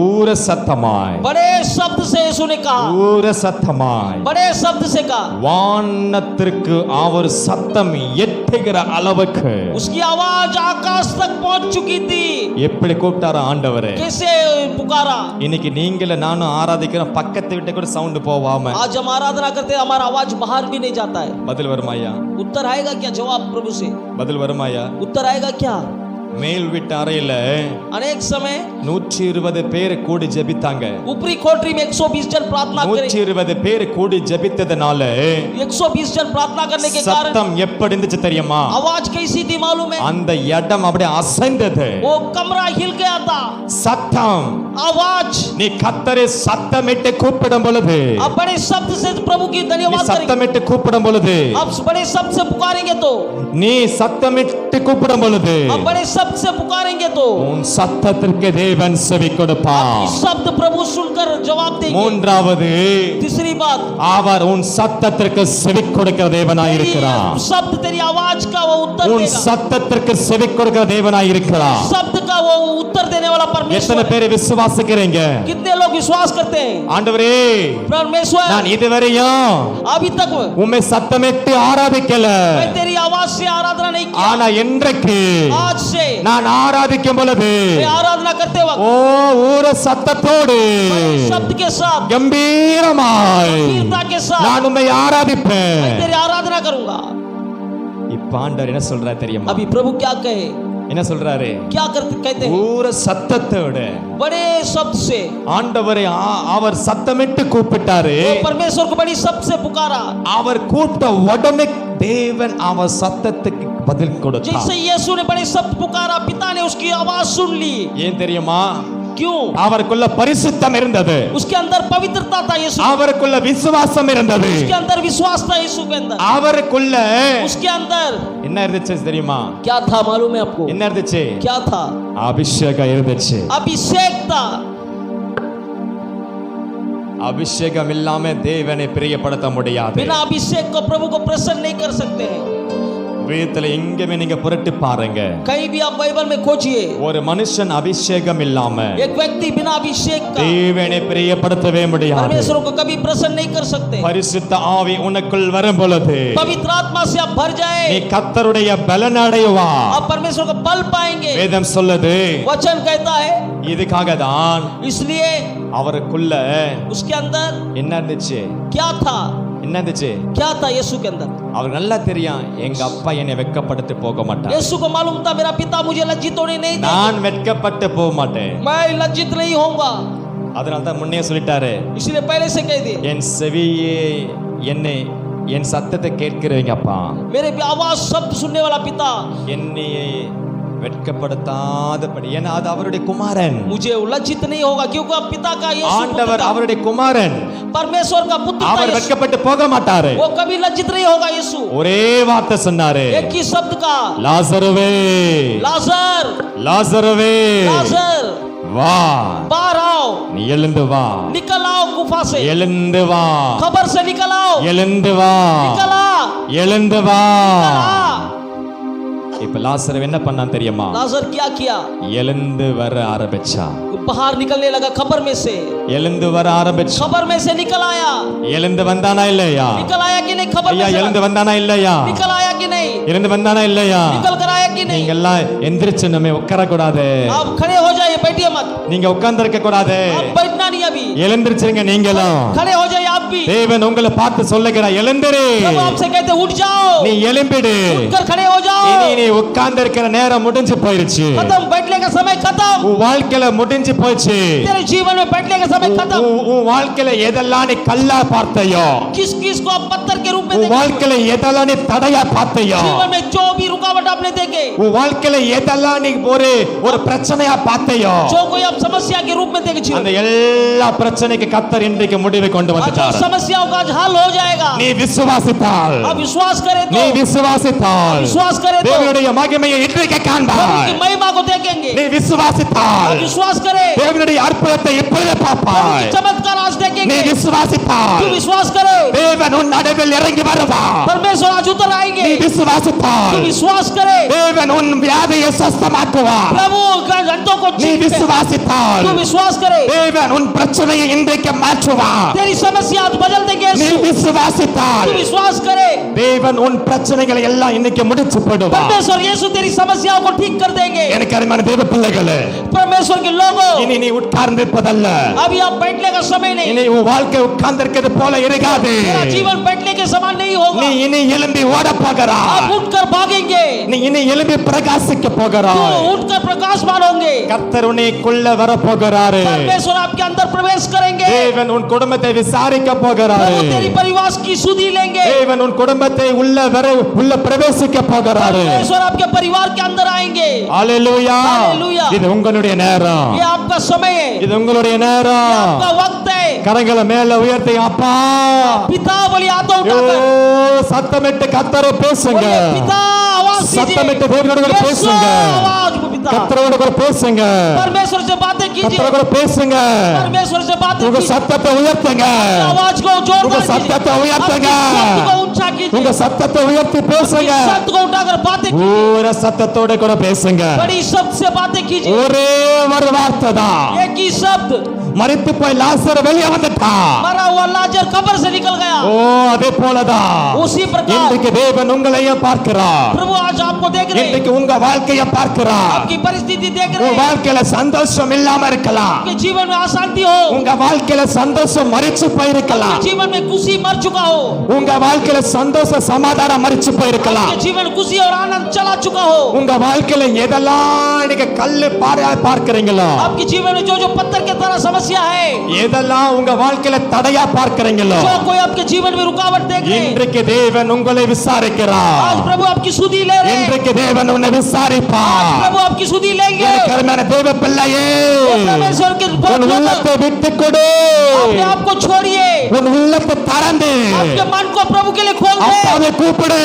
ஊர சத்தமாய், बड़े शब्द से यीशु ने कहा, ஊர சத்தமாய், बड़े शब्द से कहा. வானத்திற்கு அவர் சத்தம் எட்டுகிற அளவுக்கு उसकी आवाज आकाश तक पहुंच चुकी थी. எப்படி கூப்பிட்டாரு ஆண்டவரே? कैसे पुकारा. இன்னைக்கு நீங்கள நானும் ஆராதிக்கிறோம், பக்கத்து விட்டு கூட சவுண்ட் போவாம आज हम आराधना करते हैं, हमारा आवाज बाहर भी नहीं जाता है. பதில் வருமாயா? उत्तर आएगा क्या? जवाब प्रभु से பதில் வருமாயா? उत्तर आएगा क्या? மேல் வீட்டு அறையில अनेक समय 120 பேர் கூடி ஜெபித்தாங்க. ऊपरी कोठरी में 120 जन प्रार्थना करे. 120 பேர் கூடி ஜெபித்ததனால 120 जन प्रार्थना करने के कारण சத்தம் எப்படி இருந்துச்சு தெரியுமா? आवाज कैसी थी मालूम है? அந்த இடம் அப்படியே அசைந்தது. वो कमरा हिल गया था. சத்தம். आवाज. நீ கர்த்தரை சத்தமிட்டு கூப்பிடும் பொழுது, अब बड़े शब्द से प्रभु की நீ धन्यवाद करेंगे. சத்தமிட்டு கூப்பிடும் பொழுது, अब बड़े शब्द से पुकारेंगे तो, நீ சத்தமிட்டு கூப்பிடும் பொழுது अब बड़े शब्द से पुकारेंगे तो உன் சத்தத்திற்கு தேவன் செவி கொடுப்பார். इस शब्द प्रभु सुनकर जवाब देंगे. மூன்றாவது, तीसरी बात, அவர் உன் சத்தத்திற்கு செவி கொடுக்கிற தேவனாய் இருக்கிறார். शब्द तेरी आवाज का वो उत्तर உன் देगा. சத்தத்திற்கு செவி கொடுக்கிற தேவனாய் இருக்கிறார். शब्द का वो उत्तर देने वाला परमेश्वर. எத்தனை பேர் விசுவாசிக்கிறீங்க? कितने लोग विश्वास करते हैं? ஆண்டவரே, परमेश्वर, நான் இதுவரையும் अभी तक உம்மை சத்தமிட்டு ஆராதிக்கல, मैं तेरी आवाज से आराधना नहीं किया. ஆனா இன்றைக்கு आज से நான் ஆராதிக்கும் பொழுது मैं आराधना करते वक्त ஓ ஊர சத்தத்தோடு शब्द के साथ, கம்பீரமாய் वीरता के साथ நான் உம்மை ஆராதிப்பேன். मैं तेरी आराधना करूंगा. இப்ப ஆண்டவர் என்ன சொல்றாரு தெரியுமா? अभी प्रभु क्या कहे? என்ன சொல்றாரு? क्या कहते हैं? ஊர சத்தத்தோட बड़े शब्द से ஆண்டவரை அவர் சத்தமிட்டு கூப்பிட்டாரு. परमेश्वर को बड़ी शब्द से पुकारा. அவர் கூப்பிட்ட உடனே தேவன் அவர் சத்தத்துக்கு பதில் கொடுத்தார். जैसे यीशु ने बड़े शब्द पुकारा, पिता ने उसकी आवाज सुन ली. ஏன் தெரியுமா? क्यों? அவருக்குள்ள பரிசுத்தம் இருந்தது, उसके अंदर पवित्रता था. यीशु அவருக்குள்ள விசுவாசம் இருந்தது, उसके अंदर विश्वास था. यीशु के अंदर, அவருக்குள்ள उसके अंदर என்ன இருந்துச்சு தெரியுமா? क्या था मालूम है आपको? என்ன இருந்துச்சு? क्या था? அபிஷேகம் இருந்துச்சு. अभिषेक था. அபிஷேகம் இல்லாம தேவனை பிரியப்படுத்த முடியாது. बिना अभिषेक को प्रभु को प्रसन्न नहीं कर सकते हैं. வேதத்துல எங்கேயுமே நீங்க புரட்டி பாருங்க, कहीं भी आप बाइबल में खोजिए, ஒரு மனுஷன் அபிஷேகம் இல்லாம एक व्यक्ति बिना अभिषेक का தேவனை பிரியப்படுத்தவே முடியாது. परमेश्वर को कभी प्रसन्न नहीं कर सकते. பரிசுத்த ஆவி உனக்குள் வரும் பொழுது पवित्र आत्मा से आप भर जाए, நீ கர்த்தருடைய பலன் அடைவா. आप परमेश्वर को बल पाएंगे. வேதம் சொல்லுது, वचन कहता है, இதுக்காக தான் इसलिए அவருக்குள்ள उसके अंदर என்ன இருந்துச்சு? क्या था? என்ன இருந்துச்சு? क्या था यीशु के अंदर? அவர் நல்லா தெரியும், எங்க அப்பா என்னை வெட்கப்படுத்தி போக மாட்டார். यीशु को मालूम था, मेरा पिता मुझे लज्जित होने नहीं देगा. நான் வெட்கப்பட்டு போக மாட்டேன். मैं लज्जित नहीं होऊंगा. அதனால தான் முன்னே சொல்லிட்டாரு, इसलिए पहले से कह दिए, என் செவியே என்னை என் சத்தத்தை கேட்கிறவங்க அப்பா, मेरे आवाज शब्द सुनने वाला पिता என்னையே வெட்கப்படுத்தாதபடி, ஏன்னா அது அவருடைய குமாரன். मुझे लज्जित नहीं होगा, क्योंकि पिता का यीशु ஆண்டவர் அவருடைய குமாரன், परमेश्वर का पुत्र था. அவர் வெட்கப்பட்டு போக மாட்டாரு. वो कभी लज्जित नहीं होगा. यीशु ஒரே வார்த்தை சொன்னாரு, एक ही शब्द का, லாசருவே, लाजर, லாசருவே लाजर வா. बाहर आओ. आओ, நீ எழுந்து வா, निकल आओ गुफा से, எழுந்து வா, खबर से निकल आओ, எழுந்து வா, निकल आ, எழுந்து வா. निकल आ। இப்ப லாசர் என்ன பண்ணான் தெரியுமா? लाजर क्या किया? எழுந்து வர ஆரம்பிச்சா. बाहर निकलने लगा खबर में से, எழுந்து வர ஆரம்பிச்சா. खबर में से निकल आया, எழுந்து வந்தானா இல்லையா? निकल आया कि नहीं? खबर ஐயா में से எழுந்து வந்தானா இல்லையா? निकल आया कि नहीं? எழுந்து வந்தானா இல்லையா? निकल कर आया कि नहीं? நீங்க எல்லாம் எந்திரிச்சு நம்ம உட்கார கூடாது, आप खड़े हो जाइए, बैठिए मत, நீங்க உட்கார்ந்து இருக்க கூடாது, आप बैठना नहीं अभी, எழுந்திருச்சுங்க நீங்களும். खड़े हो जाइए आप भी। தேவன் உங்களை பார்த்து சொல்லுகிறார், எழுந்திரு, प्रभु आपसे कहते उठ जाओ, நீ எழும்பிடு. उठकर खड़े हो जाओ, இனி நீ உட்கார்ந்து இருக்கிற நேரம் முடிஞ்சு போயிருச்சு, खत्म, बैठने का समय खत्म, உன் வாழ்க்கையில முடிஞ்சு போச்சு. तेरे जीवन में बैठने का समय खत्म। உன் வாழ்க்கையில எதெல்லாம் நீ கல்லா பார்த்தையோ, किस किस को आप पत्थर के रूप में உன் देखे, வாழ்க்கையில எதெல்லாம் நீ தடையா பார்த்தையோ, जीवन में जो भी रुकावट आपने देखे, உன் வாழ்க்கையில எதெல்லாம் நீ ஒரு பிரச்சனையா பார்த்தையோ, जो कोई आप समस्या के रूप में देखे जीवन அந்த में, எல்லா பிரச்சனைக்கு கர்த்தர் இன்றைக்கு முடிவை கொண்டு आज जो வந்துட்டார். समस्याओं का आज हल हो जाएगा। நீ விசுவாசித்தால், आप विश्वास करें நீ तो, விசுவாசித்தால் विश्वास करें तो தேவனுடைய மகிமையை இன்றைக்கு प्रभु காண்பாய். की महिमा को देखेंगे। நீ விசுவாசித்தால் आप विश्वास करें, தேவனுடைய அற்புதத்தை இப்பொழுது प्रभु பார்ப்பாய். की चमत्कार आज நீ देखेंगे। விசுவாசித்தால் तू विश्वास करे, தேவன் உன் நடுவில் இறங்கி வருவார். परमेश्वर आज उतर आएंगे। நீ तू விசுவாசித்தால் विश्वास करे, தேவன் உன் வியாதியை சுஸ்தமாக்குவார். प्रभु गंधों को நீ चीर दे। விசுவாசித்தால் तू विश्वास करे, தேவன் உன் பிரச்சனையை இன்றைக்கு மாற்றுவார். तेरी समस्या आज बदल देंगे। நீ तू விசுவாசித்தால் विश्वास करे, தேவன் உன் பிரச்சனைகளை எல்லாம் இன்னைக்கு முடிச்சு போடுவார். परमेश्वर यीशु तेरी समस्याओं को ठीक कर देंगे। எனக்கு அருமையான தேவ பிள்ளைகளே, परमेश्वर के लोगों, இனி நீ உட்கார்ந்திருப்பதல்ல, अभी आप बैठने का समय नहीं, இனி உன் வாழ்க்கை உட்கார்ந்திருக்கிறது போல இருக்காது. तेरा जीवन बैठने के समान नहीं होगा। நீ இனி எழும்பி ஓட आप போகிறாய். उठकर भागेंगे, நீ இனி எழும்பி பிரகாசிக்க तू போகிறாய். उठकर प्रकाशमान होंगे। கர்த்தர் உன்னைக்குள்ள வர போகிறாரு. परमेश्वर आपके अंदर प्रवेश करेंगे। தேவன் உன் குடும்பத்தை விசாரிக்க போகிறாரு. प्रभु तेरी परिवार की सुधि लेंगे। தேவன் உன் குடும்பத்தை உள்ள பிரவேசிக்க போகிறாரு. परमेश्वर आपके परिवार के अंदर आएंगे। ஹalleluya. Hallelujah. இது உங்களுடைய நேரம், ये आपका समय है, இது உங்களுடைய நேரம். आपका वक्त है। கரங்களை மேல உயர்த்தி அப்பா पिता बोलिए, हाथों ஓ उठाकर சத்தமிட்டு கர்த்தரை பேசுங்க. बोलिए, पिता आवाज சத்தமிட்டு दीजिए। தேவனோட கூட यीशु பேசுங்க. आवाज को पिता, கர்த்தரோட கூட பேசுங்க. परमेश्वर से बातें कीजिए। கர்த்தரோட கூட பேசுங்க. परमेश्वर से बातें உங்க कीजिए। சத்தத்தை உயர்த்துங்க. आवाज को जोरदार उनका कीजिए। सत्य उयर्तंगा। अपने शब्द को ऊंचा कीजिए। உங்க சத்தத்தை உயர்த்தி பேசுங்க. अपने शब्द को उठाकर बातें कीजिए। பூர சத்தத்தோட கூட பேசுங்க. बड़ी शब्द से बातें कीजिए। ஒரே ஒரு வார்த்தை தான். एक ही शब्द, மரித்து போய் லாசர் வெளியே வந்துட்டான். मरा हुआ लाजर कब्र से निकल गया। ஓ அதே போலதான் उसी प्रकार இன்றைக்கு தேவன் உங்களையும் பார்க்கிறார். प्रभु आज आपको देख रहे हैं, இன்றைக்கு உங்க வாழ்க்கையை பார்க்கிறார். आपकी परिस्थिति देख रहे உங்க हैं। வாழ்க்கையில சந்தோஷம் இல்லாம இருக்கலாம். आपके जीवन में अशांति हो, உங்க வாழ்க்கையில சந்தோஷம் மரிச்சு போயிருக்கலாம். आपके जीवन में खुशी मर चुका हो, உங்க வாழ்க்கையில சந்தோஷ சமாதானம் மரிச்சு போயிருக்கலாம். आपके जीवन में खुशी और आनंद चला चुका हो, உங்க வாழ்க்கையில எதெல்லாம் நீங்க கல்லு பார்க்கறீங்களோ, आपके जीवन में जो जो पत्थर के तरह समस्या है, எதெல்லாம் உங்க வாழ்க்கையில தடையா பார்க்கறீங்களோ, जो कोई आपके जीवन में रुकावट देख रहे हैं, இன்றைக்கு தேவன் உங்களை आज விசாரிக்கிறார். प्रभु आपकी सुधि ले रहे हैं। இன்றைக்கு தேவன் உன்னை விசாரிப்பார். प्रभु आपकी सुधि लेंगे। எனக்கு அருமையான தேவ பிள்ளையே, परमेश्वर के உன் உள்ளத்தை விட்டு கொடு. अपने आप को छोड़िए, உன் உள்ளத்தை திறந்து आपके मन को प्रभु के लिए खोल दे। அப்பாவை கூப்பிடு.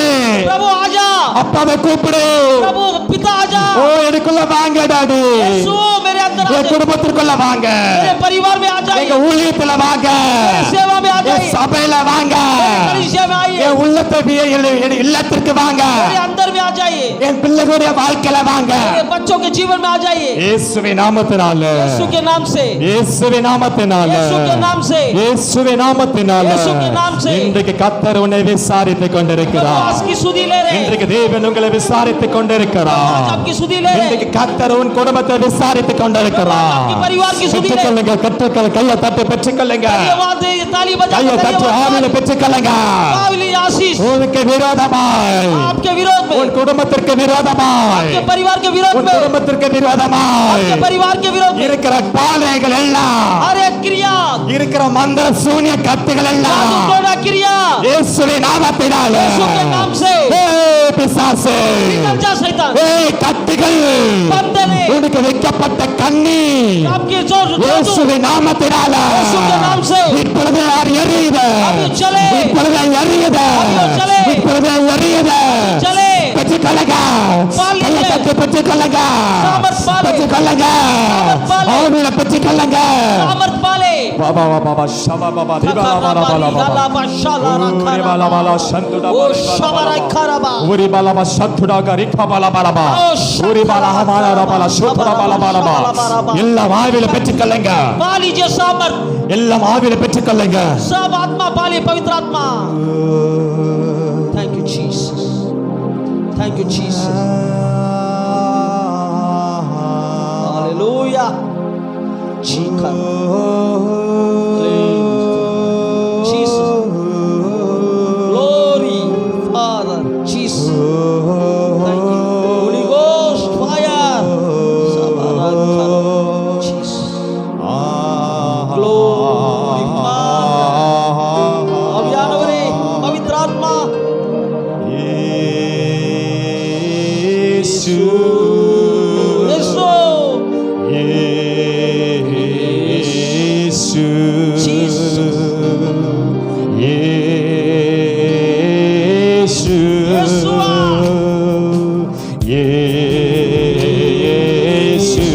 प्रभु आजा, அப்பாவை கூப்பிடு. प्रभु पिता आजा, ஓ எனக்குள்ள வாங்க டாடி. यीशु मेरे अंदर आ என் जाइए, குடும்பத்திற்குள்ள வாங்க. मेरे परिवार में आ எங்க जाइए, ஊழியத்துல வாங்க. मेरी सेवा में आ என் जाइए, சபையில வாங்க. मेरी कलीसिया में आइए, என் உள்ளத்தை என் இல்லத்திற்கு வாங்க. मेरे अंदर में आ जाइए, என் பிள்ளைகளுடைய வாழ்க்கையில வாங்க. मेरे बच्चों के जीवन में आ जाइए। இயேசுவின் நாமத்தினால, यीशु के नाम से, இயேசுவின் நாமத்தினால, यीशु के नाम से, இயேசுவின் நாமத்தினால இயேசு के नाम से இன்றைக்கு கர்த்தர் உன்னை விசாரித்துக் प्रभु கொண்டிருக்கிறார். आज की सुधि ले रहे हैं, இன்றைக்கு தேவன் உங்களை விசாரித்துக் आज கொண்டிருக்கிறார். आपकी सुधि ले रहे இன்றைக்கு हैं, கர்த்தர் உன் குடும்பத்தை விசாரித்துக் கொண்டிருக்கிறார். आपके परिवार की सुधि ले रहे हैं। பெற்றுக்கொள்ளுங்க, கற்றுக்கொள்ளுங்க, கையை தட்டி பெற்றுக்கொள்ளுங்க, धन्यवाद दे, ताली கையை बजाकर தட்டி ஆவியில धन्यवाद, பெற்றுக்கொள்ளுங்க. काबिल आशीष உனக்கு விரோதமாய், आपके विरोध में, உன் குடும்பத்திற்கு விரோதமாய், आपके परिवार के विरोध உன் में, குடும்பத்திற்கு விரோதமாய் आपके परिवार के विरोध में இருக்கிற பாதைகள் எல்லாம், हर एक क्रिया, இருக்கிற மந்திர சூனிய கத்துகள் जादू எல்லாம் टोना क्रिया, இயேசுவின் நாமத்தினால, यीशु के नाम से ஏய் பிசாசே, निकल जा शैतान, ஏய் கட்டுகள், बंधने, உனக்கு வைக்கப்பட்ட கண்ணி आपके जो இயேசுவின் நாமத்தினால यीशु के नाम से இப்பொழுது எரியுது, अभी चले, இப்பொழுது எரியுது, अभी चले, இப்பொழுது எரியுது. चले, பெற்று பெற்றுக்கொள்ளுங்க. கள்ளத்தத்தை பெற்றுக்கொள்ளுங்க. பெற்றுக்கொள்ளுங்க. ஆவியில பெற்றுக்கொள்ளுங்க. பாபா பாபா ஷபா பாபா திபாலா பாலா பாலா ஓரி பாலா பாலா சந்துடா பாலா ஓரி பாலா பாலா சந்துடா கரிகா பாலா பாலா ஓரி பாலா பாலா பாலா சுத்ரா பாலா பாலா எல்லாம் ஆவியில பெற்றுக்கொள்ளுங்க. எல்லாம் ஆவியில பெற்றுக்கொள்ளுங்க. सब आत्मा पाले पवित्र आत्मा. Thank you Jesus. Thank you Jesus. Hallelujah. जीकर. Jesus. Glory Father Jesus. Thank you Holy Ghost fire. Jesus. Glory अभियानवरे पवित्र आत्मा. यीशु यीशु यीशु जीसस. यीशु यीशुआ. यीशु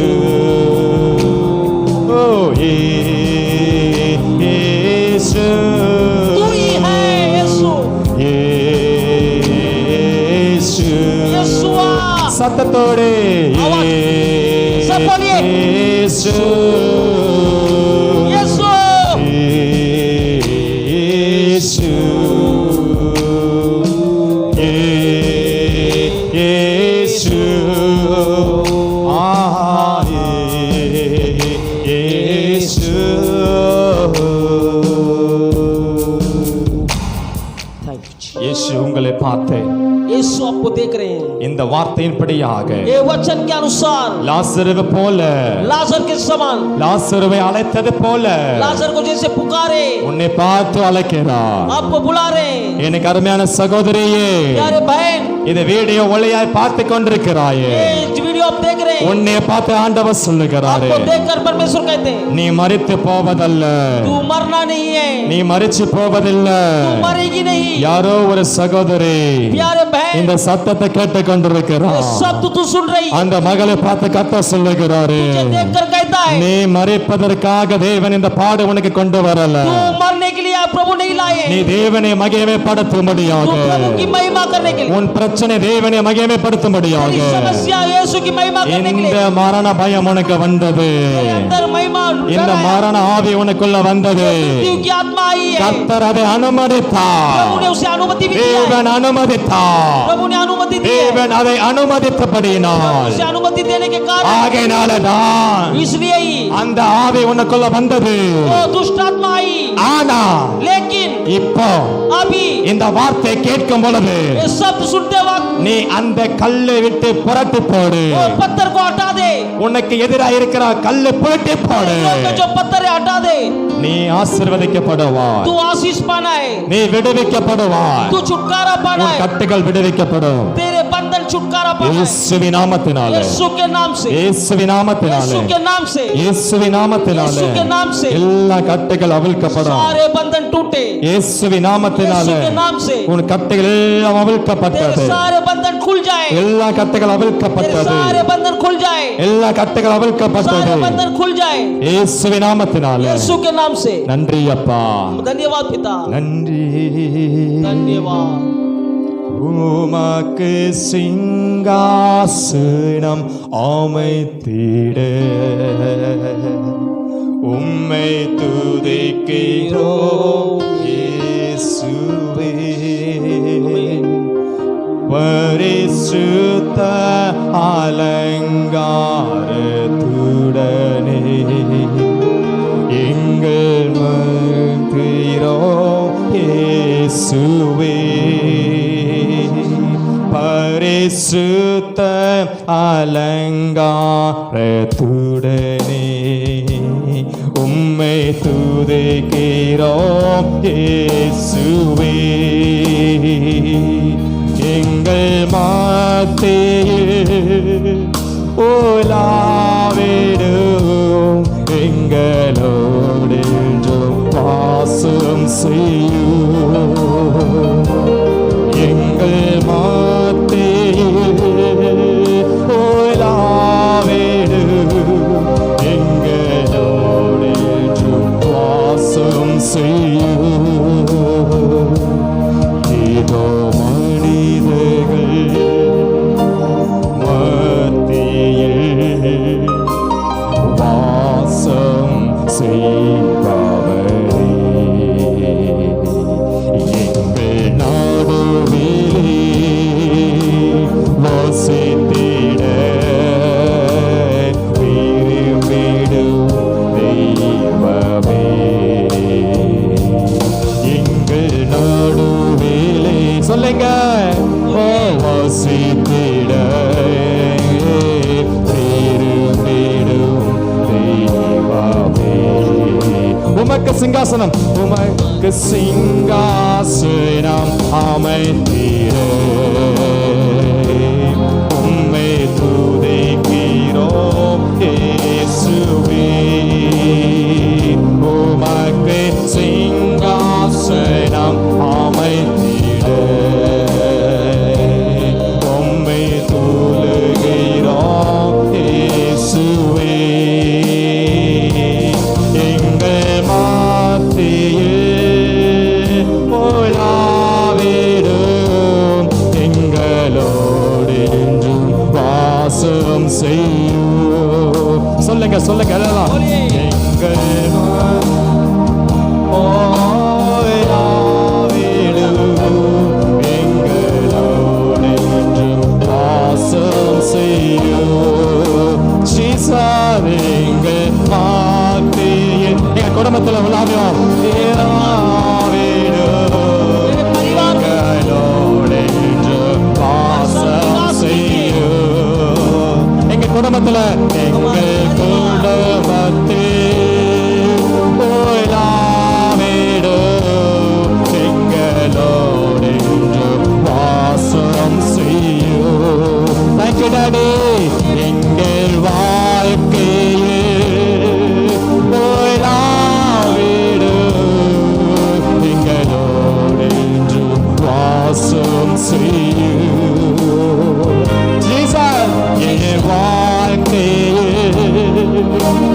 ओ यीशु तू ही है यीशु. यीशु यीशुआ. सततोड़े आवाज. सब बोलिए. यीशु यीशु. यीशु यीशु यीशु थैंक यू. இயேசு உங்களை பார்த்து यीशु आपको देख रहे हैं. இந்த வார்த்தையின்படியாக ये वचन के अनुसार லாசருவை போல लाजर के समान லாசருவை அழைத்தது போல लाजर को जैसे पुकारे உன்னை பார்த்து அழைக்கிறார். आपको बुला रहे हैं. எனக்கு அருமையான சகோதரியே, प्यारे बहन, இந்த வீடியோ ஒளியாய் பார்த்து கொண்டிருக்கிறாயே, ये वीडियो आप देख रहे हैं. உன்னை பார்த்து ஆண்டவர் சொல்லுகிறாரே, आपको देखकर परमेश्वर कहते हैं நீ மரித்து போவதல்ல, तू मरना नहीं है. நீ மரிச்சு போவதில்ல. तू मरेगी नहीं. யாரோ ஒரு சகோதரி प्यारे बहन, இந்த சத்தத்தை கேட்டு ये கொண்டிருக்கிறார். शब्द तू सुन रही है. அந்த மகளை பார்த்து கத்த சொல்லுகிறாரு, तुझे देखकर कहता है நீ மரிப்பதற்காக தேவன் இந்த பாடு உனக்கு கொண்டு வரல. तू मरने के लिए प्रभु नहीं लाए. நீ தேவனை மகிமைப்படுத்தும்படியாக, तू प्रभु की महिमा करने के लिए. உன் பிரச்சனை தேவனை மகிமைப்படுத்தும்படியாக तेरी समस्या यीशु की महिमा करने के இந்த लिए. மரண பயம் உனக்கு வந்தது, तेरे अंदर महिमा இந்த डर है. மரண ஆவி உனக்குள்ள வந்தது. मृत्यु की आत्मा आई है. கர்த்தர் அதை அனுமதித்தார். प्रभु ने उसे अनुमति भी दी है. தேவன் அனுமதித்தார். प्रभु ने अनुमति दी है. தேவன் அதை அனுமதித்தபடியினால் उसे अनुमति देने के कारण ஆகையினாலதான் इसलिए ही அந்த ஆவி உனக்குள்ள வந்தது. वो दुष्ट आत्मा आई. ஆனா लेकिन இப்போ अभी இந்த வார்த்தை கேட்கும் பொழுது ये शब्द सुनते वक्त நீ அந்த கல்லை விட்டு புரட்டி போடு. वो पत्थर को हटा दे. உனக்கு எதிராக இருக்கிற கல்லை புரட்டி போடு. लोग जो पत्थर है हटा दे. நீ ஆசீர்வதிக்கப்படுவாய். तू आशीष पाना है. நீ விடுவிக்கப்படுவாய். तू छुटकारा पाना உன் है. கட்டுகள் விடுவிக்கப்படும். तेरे बंधन छुटकारा पाना है. இயேசுவின் நாமத்தினாலே, यीशु के नाम से. இயேசுவின் நாமத்தினாலே, यीशु के नाम से. இயேசுவின் நாமத்தினாலே यीशु के नाम से. எல்லா கட்டுகள் அவிழ்க்கப்படும். सारे बंधन टूटे. இயேசுவின் நாமத்தினாலே यीशु के नाम से. உன் கட்டுகள் எல்லாம் அவிழ்க்கப்பட்டது. तेरे सारे बंधन खुल जाए. எல்லா கட்டுகள் तेरे அவிழ்க்கப்பட்டது. सारे बंधन खुल जाए. எல்லா கட்டுகள் அவிழ்க்கப்பட்டது. सारे बंधन खुल जाए. இயேசுவின் நாமத்தினாலே. यीशु के नाम से. நன்றி அப்பா, धन्यवाद पिता. நன்றி. धन्यवाद. உமக்கு சிங்காசனம் அமைத்திட உம்மை துதிக்கிறோம் இயேசுவே. பரிசுத்த அலங்காரத்துடனே எங்கள் மகிழ்கிறோம் இயேசுவே. பரிசுத்த அலங்காரத்துடனே உம்மை துதிக்கிறோம் இயேசுவே. எங்கள் மத்தியில் உலாவிடும் எங்களோடு என்றும் வாசம் செய்யும். எங்கள் மத்தியில் செய்யும் இதோ மனிதர்கள் மத்தியில் வாசம் செய்பவரே எங்கள் நடுவிலே வசித்திட விரும்பிடும் தெய்வமே எங்கள் நடுவிலே சொல்லுங்க வசித்திட விரும்பிடும் தெய்வமே உமக்கு சிங்காசனம் உமக்கு சிங்காசனம் அமைத்திட உம்மை துதிக்கிறோம் இயேசுவே உமக்கு சிங்காசனம் அமைத்திட உம்மை துதிக்கிறோம் இயேசுவே எங்கள் மத்தியில் உலாவிடும் எங்களோடு என்றும் வாசம் செய்யும் சொல்லுங்க சொல்லுங்க எல்லாம் எங்கள் உலாவிடும் எங்களோடு என்றும் வாசம் செய்யும் ஜீசஸ் எங்கள் மத்தியில் எங்க குடும்பத்துல உலாவிடும் எங்க குடும்பத்துல எங்கள் குடும்பத்தில் போயிடாவிடும் எங்களோடு வாசம் செய்யும் தேங்க்யூ டாடி எங்கள் வாழ்க்கையில் போயிடாவிடும் எங்களோடு வாசம் செய்யும் ஜீசஸ் எங்கள் வாழ்க்கையில்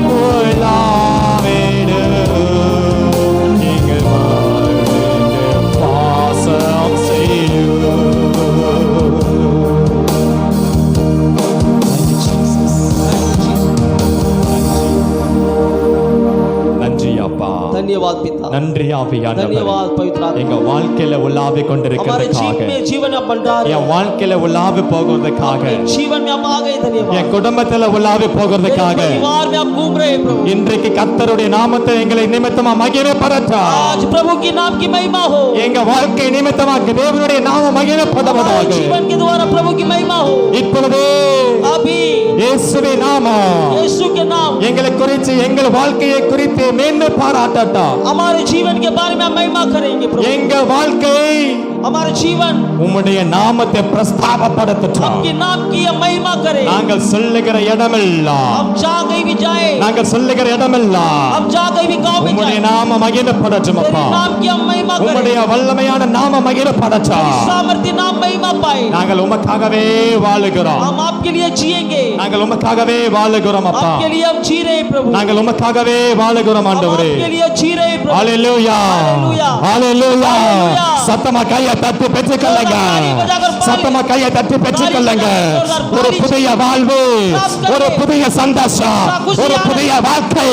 போயிடாவிடும் எங்கள் வாழ்க்கையில் வாசம் செய்யும் நன்றி அப்பா धन्यवाद पिता நன்றி ஆவியானவரே धन्यवाद पवित्र आत्मा எங்க வாழ்க்கையில உலாவி हमारे கொண்டிருக்கிறதுக்காக जीवन में बन रहा है என் வாழ்க்கையில உலாவி போகிறதுக்காக जीवन में आप आ गए धन्यवाद என் குடும்பத்துல உலாவி मेरे போகிறதுக்காக परिवार में आप घूम रहे हैं प्रभु இன்றைக்கு கர்த்தருடைய நாமத்தை எங்களை நிமித்தமா மகிமைப்படுத்தா आज प्रभु के नाम की महिमा हो எங்க வாழ்க்கை நிமித்தமாக தேவனுடைய நாமம் हमारे மகிமைப்படுவதாக जीवन के द्वारा प्रभु की महिमा हो இப்பொழுதே अभी இயேசுவின் நாமம் यीशु के नाम எங்களை குறித்து எங்கள் வாழ்க்கையை குறித்து மேன்மை பாராட்டட்டா हमारे जीवन के बारे में हम महिमा करेंगे प्रभु எங்க வாழ்க்கை हमारे जीवन உம்முடைய நாமத்தை பிரஸ்தாபப்படுத்தட்டும் आपके नाम की हम महिमा करें நாங்கள் சொல்லுகிற இடமெல்லாம் हम जहाँ कहीं भी जाए நாங்கள் சொல்லுகிற இடமெல்லாம் हम जहाँ कहीं भी गांव में உம்முடைய जाए நாம மகிமைப்படட்டும் तेरे அப்பா नाम की हम महिमा करें உம்முடைய வல்லமையான நாம மகிமைப்படட்டும் तेरी सामर्थ्य नाम महिमा पाए நாங்கள் உமக்காகவே வாழுகிறோம் हम आपके लिए जिएंगे நாங்கள் உமக்காகவே வாழுகிறோம் அப்பா आपके लिए हम जी रहे हैं प्रभु நாங்கள் உமக்காகவே வாழுகிறோம் हम ஆண்டவரே आपके लिए जी रहे हैं प्रभु ஹalleluya Hallelujah. ஹalleluya Hallelujah. சத்தமா கையை தட்டி பெற்றுக்கொள்ளுங்க சத்தமா கையை தட்டி பெற்றுக்கொள்ளுங்க ஒரு புதிய வாழ்வு ஒரு புதிய சந்தோஷம் ஒரு புதிய வாழ்க்கை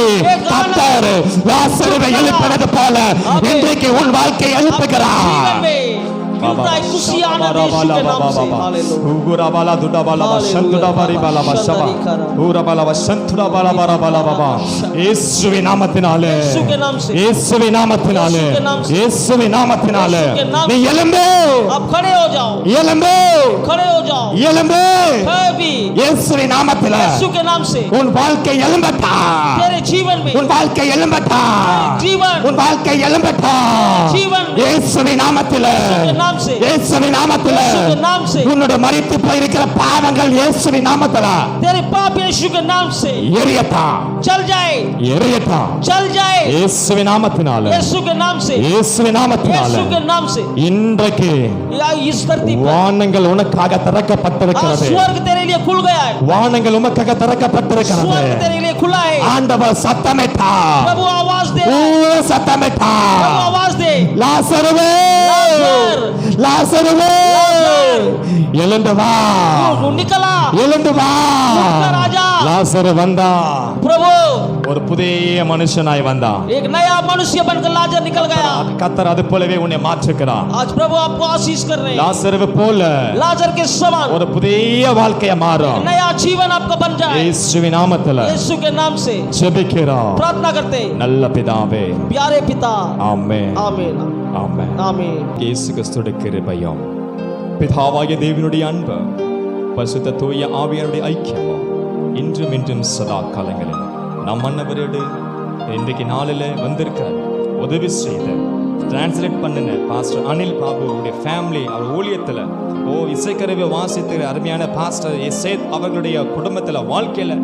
கர்த்தர் லாசருவை எழுப்பினது போல இன்றைக்கு உன் வாழ்க்கை எழுப்புகிறார் जीवन में मिलता है खुशी आनंद यीशु के नाम से hallelujah Ugura bala duda bala bashantuda bari bala bashaba Ura bala bashantuda bala bara bala baba இயேசுவின் நாமத்தினாலே यीशु के नाम से இயேசுவின் நாமத்தினாலே இயேசுவின் நாமத்தினாலே நீ எழும்பு आप खड़े हो जाओ எழும்பு खड़े हो जाओ எழும்பு है भी இயேசுவின் நாமத்திலே यीशु के नाम से உன் வாழ்க்கை எழும்பட்டா तेरे जीवन में உன் வாழ்க்கை எழும்பட்டா जीवन உன் வாழ்க்கை எழும்பட்டா जीवन இயேசுவின் நாமத்திலே के नाम से இயேசுவின் நாமத்திலே यीशु के नाम से உன்னுடைய மரித்து போயிருக்கிற பாவங்கள் இயேசுவின் நாமத்திலே तेरे पाप यीशु के नाम से எரியட்டா चल जाए எரியட்டா चल जाए இயேசுவின் நாமத்தினாலே यीशु के नाम से இயேசுவின் நாமத்தினாலே यीशु के नाम से இன்றைக்கு या इस धरती पर வானங்கள் உனக்காக आज திறக்கப்பட்டிருக்கிறது स्वर्ग तेरे लिए खुल गया है வானங்கள் உமக்காக திறக்கப்பட்டிருக்கிறது स्वर्ग तेरे लिए खुला है ஆண்டவர் சத்தமிட்டார் प्रभु आवाज दे पूरा सत्ता में था प्रभु आवाज दे लाजरवे लाजरवे எழுந்து வா तू निकला எழுந்து வா उठकर आजा லாசரு வந்தா प्रभु ஒரு புதிய மனுஷனாய் வந்தான் एक नया मनुष्य बनकर लाजर निकल गया கர்த்தர் அது போலவே உன்னை மாற்றுகிறார் आज प्रभु आपको आशीष कर रहे हैं லாசரு போல लाजर के समान ஒரு புதிய வாழ்க்கைய மாறும் नया जीवन आपका बन जाए இயேசுவின் நாமத்துல यीशु के नाम से ஜெபிக்கிறோம் प्रार्थना करते நல்ல பிதாவே प्यारे पिता ஆமென் आमीन ஆமென் आमीन இயேசு கிறிஸ்துவின் கிருபையும் பிதாவாகிய தேவனுடைய அன்பு பரிசுத்த தூய ஆவியானுடைய ஐக்கியமும் இன்றும் இன்றும் சதா காலங்களில் நம் மன்னவரோடு இன்றைக்கு நாளில் வந்திருக்கிற உதவி செய்த டிரான்ஸ்லேட் பண்ணின பாஸ்டர் அனில் பாபுடைய ஃபேமிலி அவர் ஊழியத்தில் இசைக்கருவை வாசித்து அருமையான பாஸ்டர் எசேத் அவர்களுடைய குடும்பத்தில் வாழ்க்கையில்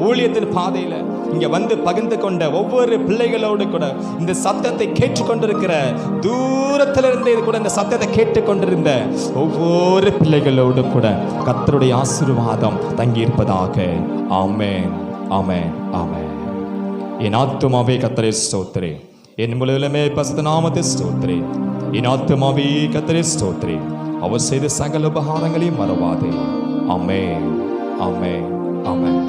ஊழியத்தின் பாதையில் இங்கே வந்து பகிர்ந்து கொண்ட ஒவ்வொரு பிள்ளைகளோடு கூட இந்த சத்தத்தை கேட்டுக்கொண்டிருக்கிற தூரத்திலிருந்து கூட இந்த சத்தத்தை கேட்டுக்கொண்டிருந்த ஒவ்வொரு பிள்ளைகளோடு கூட கர்த்தருடைய ஆசீர்வாதம் தங்கியிருப்பதாக. ஆமென் ஆமென் ஆமென். என் ஆத்துமாவே கர்த்தரை ஸ்தோத்திரே, என் முழுவதுமே பரிசுத்த நாமத்தை ஸ்தோத்திரே. என் ஆத்துமாவே கர்த்தரை ஸ்தோத்திரே, அவர் செய்த சகல உபகாரங்களையும் மறவாதே. ஆமென் ஆமென் ஆமென்.